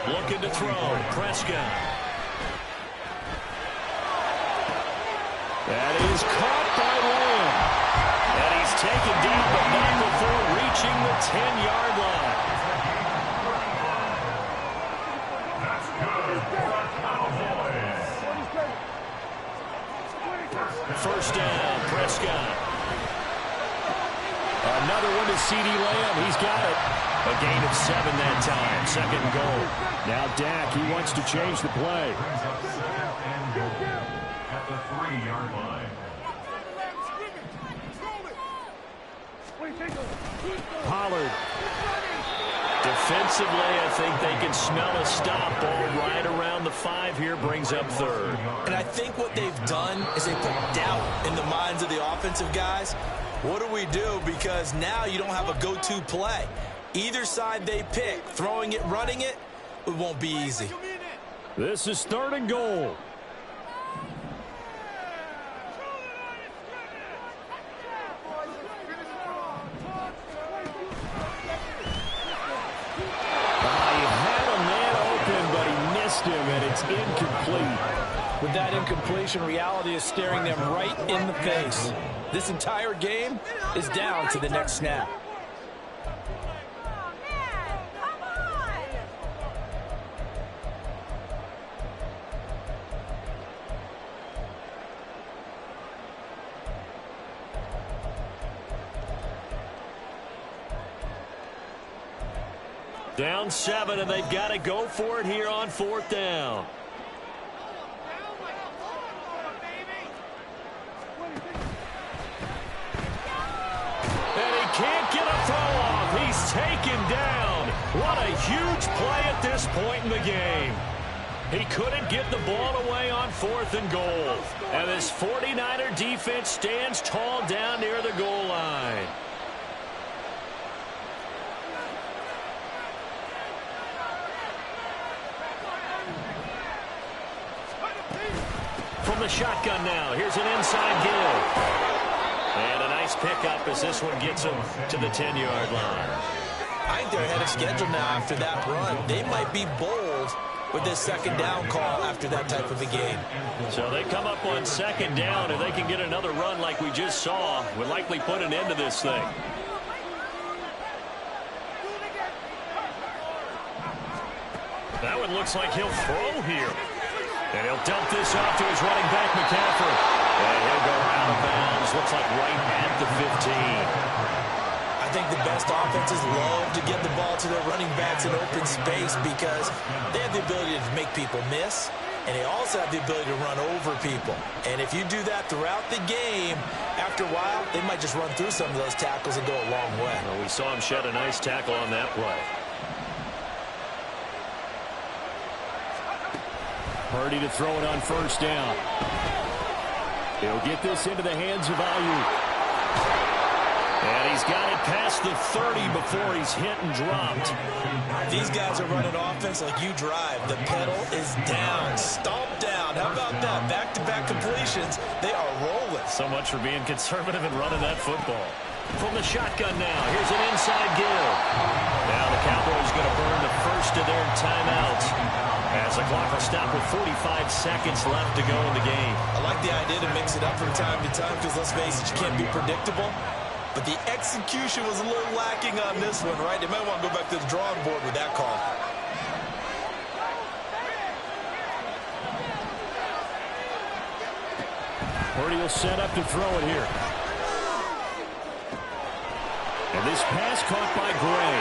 Looking to throw. Prescott. That is caught by Lamb. And he's taken down, but not before reaching the 10-yard line. That's good for the Cowboys. First down, Prescott. Another one to C.D. Lamb. He's got it. A gain of 7 that time. 2nd and goal. Now Dak, he wants to change the play. Brings up 2nd and goal at the 3-yard line. Pollard. Defensively, I think they can smell a stop ball right around the 5 here. Brings up 3rd. And I think what they've done is they put doubt in the minds of the offensive guys. What do we do? Because now you don't have a go-to play. Either side they pick, throwing it, running it, it won't be easy. This is 3rd and goal. It's incomplete. With that incompletion, reality is staring them right in the face. This entire game is down to the next snap. Down 7, and they've got to go for it here on 4th down. And he can't get a throw off. He's taken down. What a huge play at this point in the game. He couldn't get the ball away on 4th and goal. And this 49er defense stands tall down near the goal line. From the shotgun now, here's an inside give. And a nice pickup as this one gets him to the 10-yard line. I think they're ahead of schedule now after that run. They might be bold with this 2nd down call after that type of a game. So they come up on 2nd down, and they can get another run like we just saw. Would likely put an end to this thing. That one looks like he'll throw here. And he'll dump this off to his running back, McCaffrey. And he'll go out of bounds. Looks like right at the 15. I think the best offenses love to get the ball to their running backs in open space because they have the ability to make people miss, and they also have the ability to run over people. And if you do that throughout the game, after a while, they might just run through some of those tackles and go a long way. Well, we saw him shed a nice tackle on that play. Purdy to throw it on 1st down. He'll get this into the hands of Ayuk. And he's got it past the 30 before he's hit and dropped. These guys are running offense like you drive. The pedal is down, stomp down. How about that? Back-to-back completions. They are rolling. So much for being conservative and running that football. From the shotgun now, here's an inside give. Now the Cowboys going to burn the first of their timeouts as the clock will stop with 45 seconds left to go in the game. I like the idea to mix it up from time to time because, let's face it, you can't be predictable. But the execution was a little lacking on this one, right? They might want to go back to the drawing board with that call. Purdy will set up to throw it here. And this pass caught by Gray.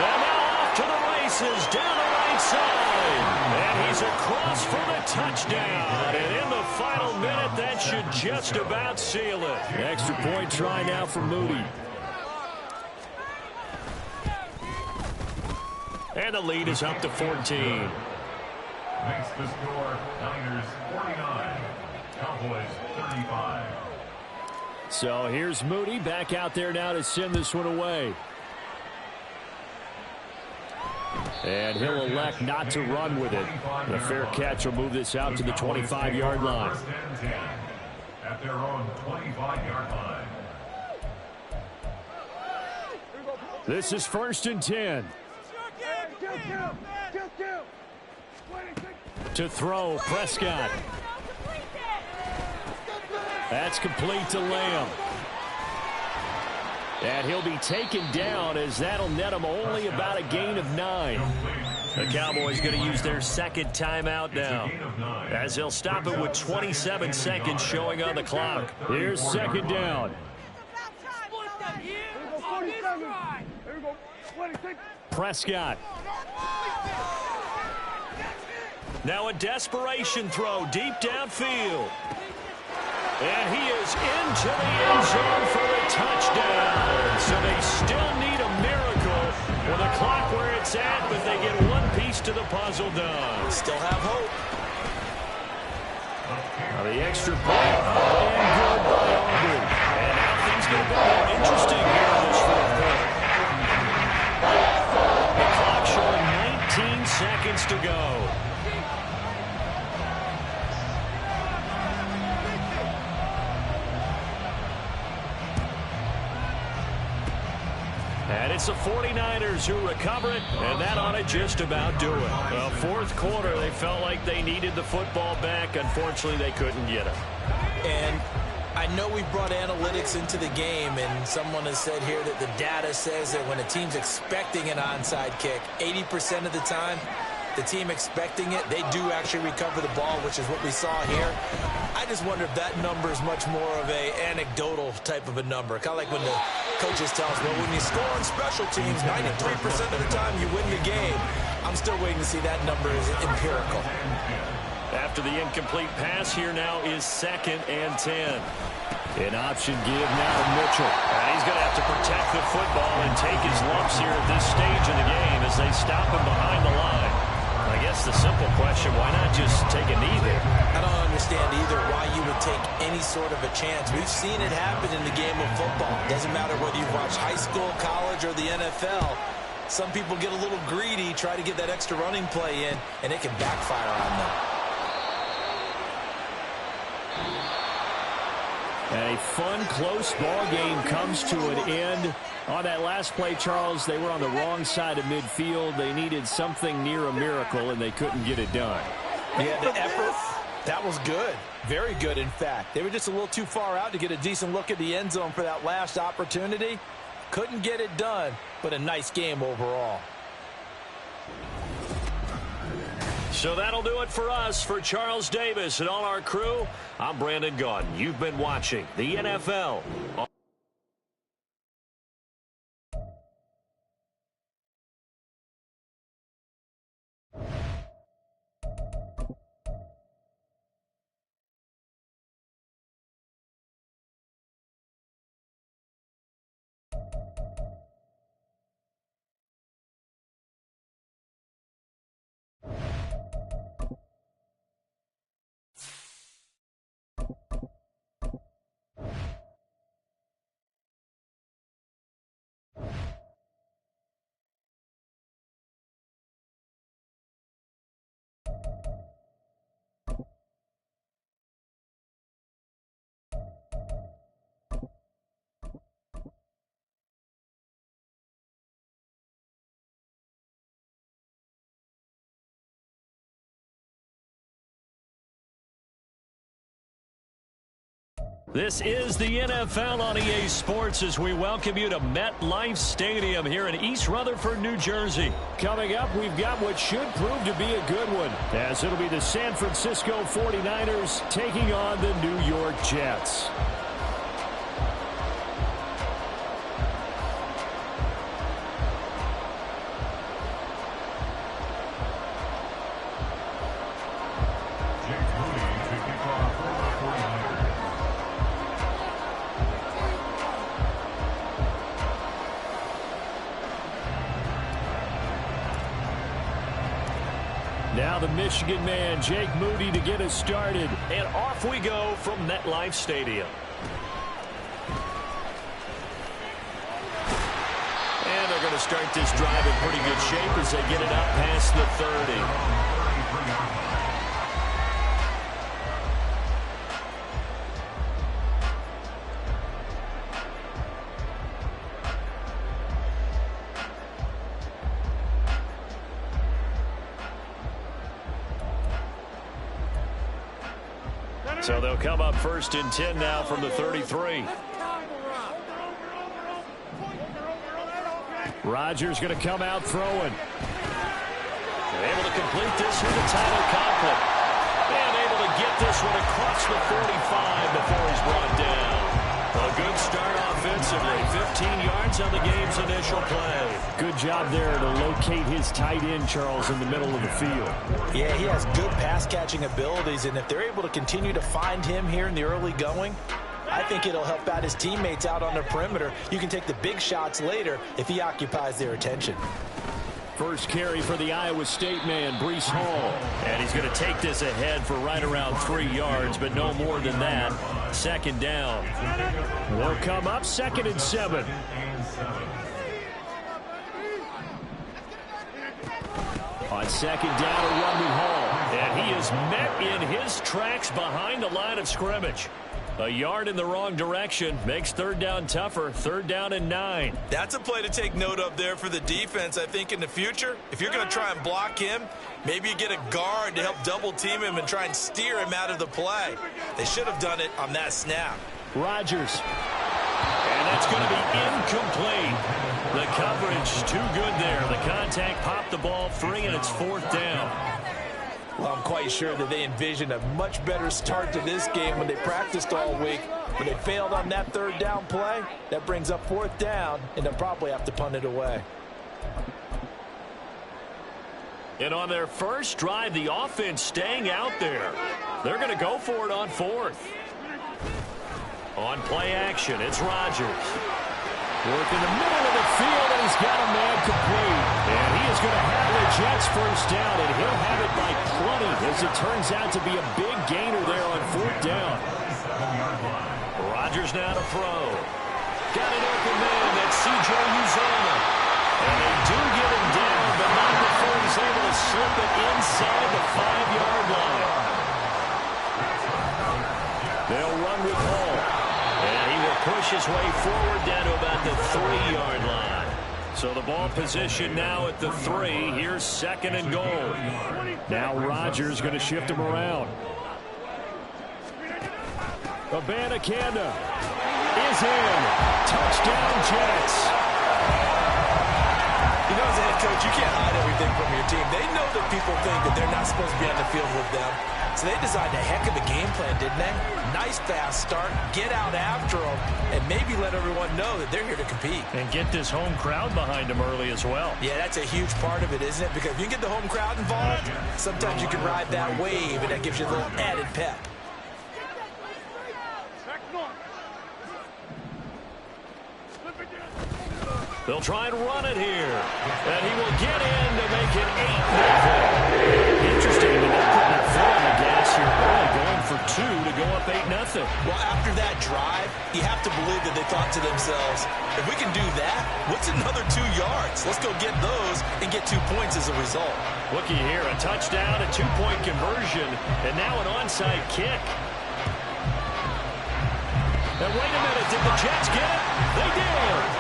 And now off to the races, down the right side. And he's across for the touchdown. And in the final minute, that should just about seal it. An extra point try now for Moody. And the lead is up to 14. Makes the score Niners 49, Cowboys 35. So here's Moody back out there now to send this one away. And he'll elect not to run with it. The fair catch will move this out to the 25-yard line. at their own 25-yard line. This is 1st and 10. To throw, Prescott. That's complete to Lamb. And he'll be taken down as that'll net him only about a gain of 9. The Cowboys going to use their second timeout now, as they'll stop it with 27 seconds showing on the clock. Here's 2nd down. Prescott. Now a desperation throw deep downfield. And he is into the end zone for the touchdown. So they still need a miracle with the clock where it's at, but they get one piece to the puzzle done. Still have hope. Now the extra point and good by Auburn. And now things get a bit more interesting here in this 4th quarter. The clock showing 19 seconds to go. And it's the 49ers who recover it, and that ought to just about do it. Well, 4th quarter, they felt like they needed the football back. Unfortunately, they couldn't get it. And I know we brought analytics into the game, and someone has said here that the data says that when a team's expecting an onside kick, 80% of the time, the team expecting it, they do actually recover the ball, which is what we saw here. I just wonder if that number is much more of a anecdotal type of a number. Kind of like when the coaches tell us, well, when you score on special teams, 93% of the time you win the game. I'm still waiting to see that number is empirical. After the incomplete pass, here now is 2nd and 10. An option give now to Mitchell. And he's going to have to protect the football and take his lumps here at this stage in the game as they stop him behind the line. I guess the simple question, why not just take a knee there? I don't understand either why you would take any sort of a chance. We've seen it happen in the game of football. Doesn't matter whether you watch high school, college, or the NFL. Some people get a little greedy, try to get that extra running play in, and it can backfire on them. And a fun, close ball game comes to an end. On that last play, Charles, they were on the wrong side of midfield. They needed something near a miracle, and they couldn't get it done. Yeah, the effort, that was good. Very good, in fact. They were just a little too far out to get a decent look at the end zone for that last opportunity. Couldn't get it done, but a nice game overall. So that'll do it for us. For Charles Davis and all our crew, I'm Brandon Gaudin. You've been watching the NFL. This is the NFL on EA Sports as we welcome you to MetLife Stadium here in East Rutherford, New Jersey. Coming up, we've got what should prove to be a good one, as it'll be the San Francisco 49ers taking on the New York Jets. Now the Michigan man, Jake Moody, to get us started. And off we go from MetLife Stadium. And they're going to start this drive in pretty good shape as they get it up past the 30. So they'll come up 1st and 10 now from the 33. Rodgers going to come out throwing. They're able to complete this with a title conflict. And able to get this one across the 45 before he's brought down. A good start offensively. 15 yards on the game's initial play. Good job there to locate his tight end, Charles, in the middle of the field. Yeah, he has good pass-catching abilities, and if they're able to continue to find him here in the early going, I think it'll help out his teammates out on the perimeter. You can take the big shots later if he occupies their attention. First carry for the Iowa State man, Breece Hall. And he's going to take this ahead for right around 3 yards, but no more than that. 2nd down. Will come up 2nd and 7. On 2nd down, a run with Hall. And he is met in his tracks behind the line of scrimmage. A yard in the wrong direction makes 3rd down tougher. 3rd down and 9. That's a play to take note of there for the defense, I think, in the future. If you're going to try and block him, maybe you get a guard to help double-team him and try and steer him out of the play. They should have done it on that snap. Rodgers. And that's going to be incomplete. The coverage too good there. The contact popped the ball free, and it's 4th down. Well, I'm quite sure that they envisioned a much better start to this game when they practiced all week. But they failed on that 3rd down play. That brings up 4th down, and they'll probably have to punt it away. And on their first drive, the offense staying out there. They're going to go for it on 4th. On play action, it's Rodgers. Work in the middle of the field, and he's got a man complete. And he is going to have the Jets first down, and he'll have it by plenty, as it turns out to be a big gainer there on 4th down. Rodgers now to throw. Got an open man, that's C.J. Uzomah. And they do get him down, but not before he's able to slip it inside the 5-yard line. They'll run with Hall. And he will push his way forward down to about the 3-yard line. So the ball position now at the 3. Here's 2nd and goal. Now Rodgers going to shift him around. Abanikanda is in. Touchdown, Jets. You know, as a head coach, you can't hide everything from your team. They know that people think that they're not supposed to be on the field with them. So they designed a heck of a game plan, didn't they? Nice fast start, get out after them, and maybe let everyone know that they're here to compete. And get this home crowd behind them early as well. Yeah, that's a huge part of it, isn't it? Because if you get the home crowd involved, sometimes you can ride that wave, and that gives you a little added pep. They'll try and run it here. And he will get in to make it 8-0. Interesting that they're putting their foot on the gas here early, going for 2 to go up 8-0. Well, after that drive, you have to believe that they thought to themselves, if we can do that, what's another 2 yards? Let's go get those and get 2 points as a result. Looky here, a touchdown, a 2-point conversion, and now an onside kick. And wait a minute, did the Jets get it? They did.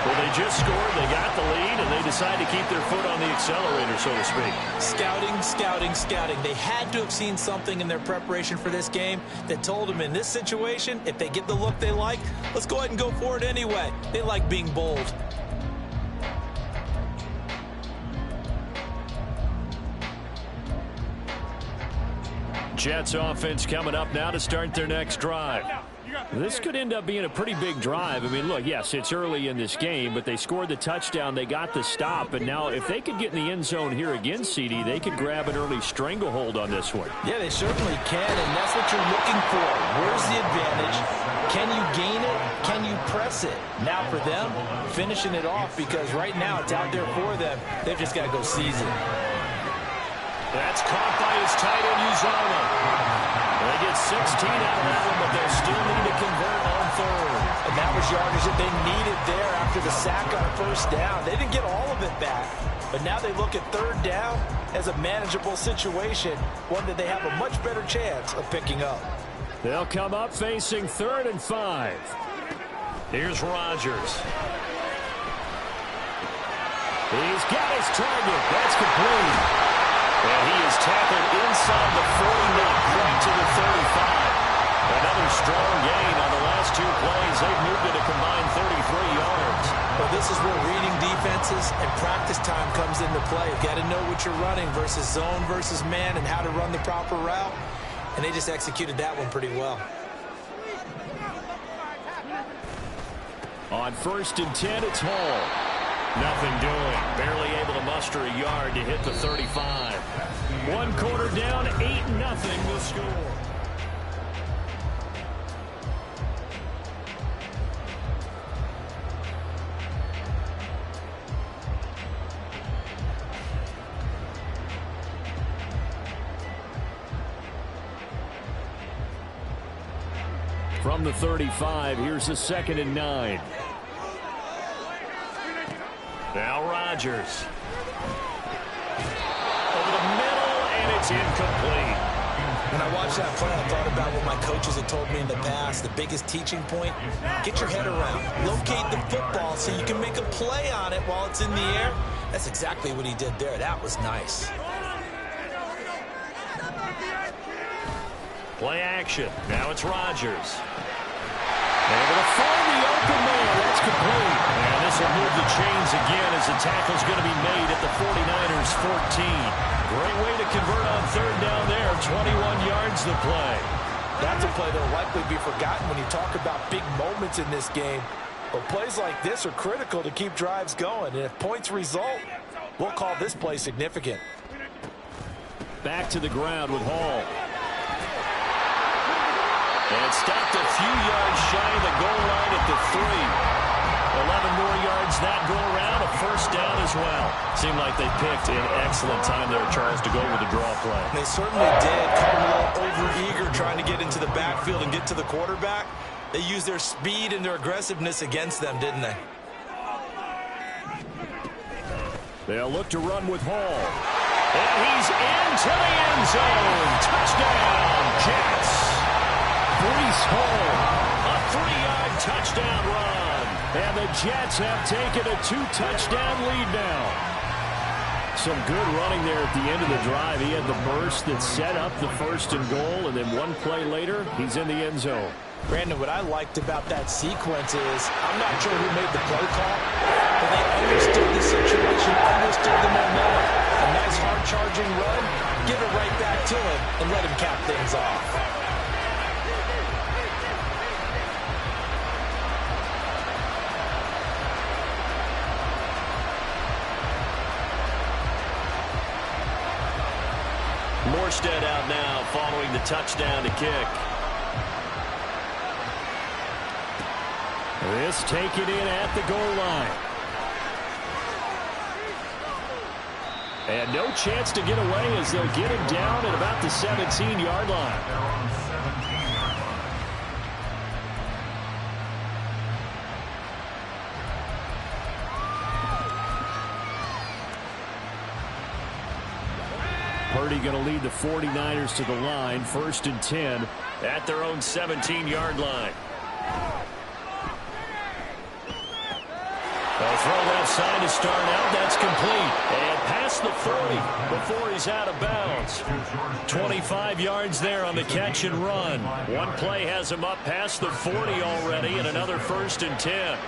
Well, they just scored, they got the lead, and they decide to keep their foot on the accelerator, so to speak. Scouting, scouting, scouting. They had to have seen something in their preparation for this game that told them in this situation, if they get the look they like, let's go ahead and go for it anyway. They like being bold. Jets offense coming up now to start their next drive. This could end up being a pretty big drive. I mean, look, yes, it's early in this game, but they scored the touchdown. They got the stop. And now if they could get in the end zone here again, CD, they could grab an early stranglehold on this one. Yeah, they certainly can, and that's what you're looking for. Where's the advantage? Can you gain it? Can you press it? Now for them, finishing it off, because right now it's out there for them. They've just got to go seize it. That's caught by his tight end, Uzomah. They get 16 out of that one, but they'll still need to convert on 3rd. And that was yardage that they needed there after the sack on 1st down. They didn't get all of it back, but now they look at 3rd down as a manageable situation, one that they have a much better chance of picking up. They'll come up facing 3rd and 5. Here's Rodgers. He's got his target. That's complete. And he is tackled inside the 40, not quite to the 35. And comes into play. You got to know what you're running versus zone versus man and how to run the proper route. And they just executed that one pretty well. On 1st and 10, it's Hall. Nothing doing. Barely able to muster a yard to hit the 35. One quarter down, 8-0 the score. From the 35, here's the 2nd and 9. Now Rodgers. Over the middle, and it's incomplete. When I watched that play, I thought about what my coaches had told me in the past. The biggest teaching point, get your head around. Locate the football so you can make a play on it while it's in the air. That's exactly what he did there. That was nice. Play action. Now it's Rodgers. Able to find the open man. That's complete. And this will move the chains again as the tackle's going to be made at the 49ers 14. Great way to convert on 3rd down there. 21 yards the play. That's a play that will likely be forgotten when you talk about big moments in this game. But plays like this are critical to keep drives going. And if points result, we'll call this play significant. Back to the ground with Hall. And stopped a few yards shy of the goal line at the 3. 11 more yards that go around, a 1st down as well. Seemed like they picked an excellent time there, Charles, to go with the draw play. They certainly did. Caught a little over-eager trying to get into the backfield and get to the quarterback. They used their speed and their aggressiveness against them, didn't they? They'll look to run with Hall. And he's into the end zone. Touchdown, Jets. Breece Hall, a 3-yard touchdown run. And the Jets have taken a 2-touchdown lead now. Some good running there at the end of the drive. He had the burst that set up the 1st and goal, and then one play later, he's in the end zone. Brandon, what I liked about that sequence is, I'm not sure who made the play call, but they understood the situation, understood the momentum. A nice hard-charging run, give it right back to him, and let him cap things off. Morstead out now following the touchdown to kick. This taken in at the goal line. And no chance to get away as they'll get him down at about the 17-yard line. Purdy going to lead the 49ers to the line. 1st and 10 at their own 17-yard line. They'll throw left side to start out. That's complete. And past the 40 before he's out of bounds. 25 yards there on the catch and run. One play has him up past the 40 already, and another 1st and 10.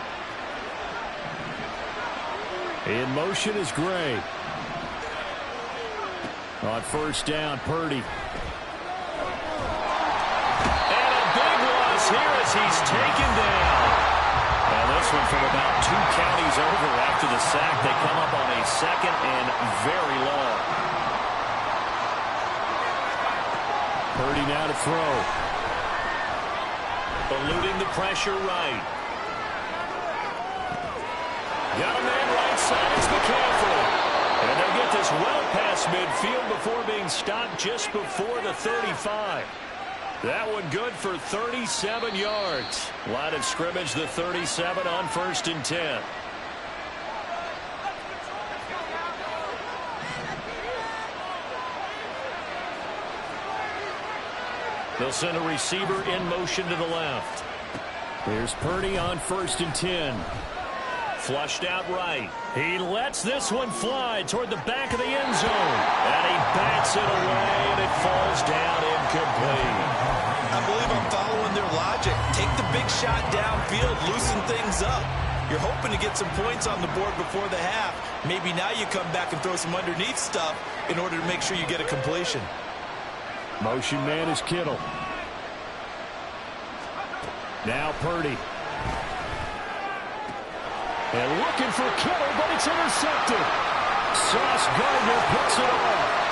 In motion is Gray. On 1st down, Purdy. And a big loss here as he's taken down. And this one from about 2 counties over after the sack. They come up on a 2nd and very long. Purdy now to throw. Eluding the pressure right. Got a man right side. It's McCaffrey. And they'll get this well past midfield before being stopped just before the 35. That one good for 37 yards. Line of scrimmage, the 37 on 1st and 10. They'll send a receiver in motion to the left. Here's Purdy on 1st and 10. Flushed out right. He lets this one fly toward the back of the end zone. And he bats it away, and it falls down incomplete. I believe I'm following their logic. Take the big shot downfield, loosen things up. You're hoping to get some points on the board before the half. Maybe now you come back and throw some underneath stuff in order to make sure you get a completion. Motion man is Kittle. Now Purdy. And looking for Kittle, but it's intercepted. Sauce Gardner picks it off.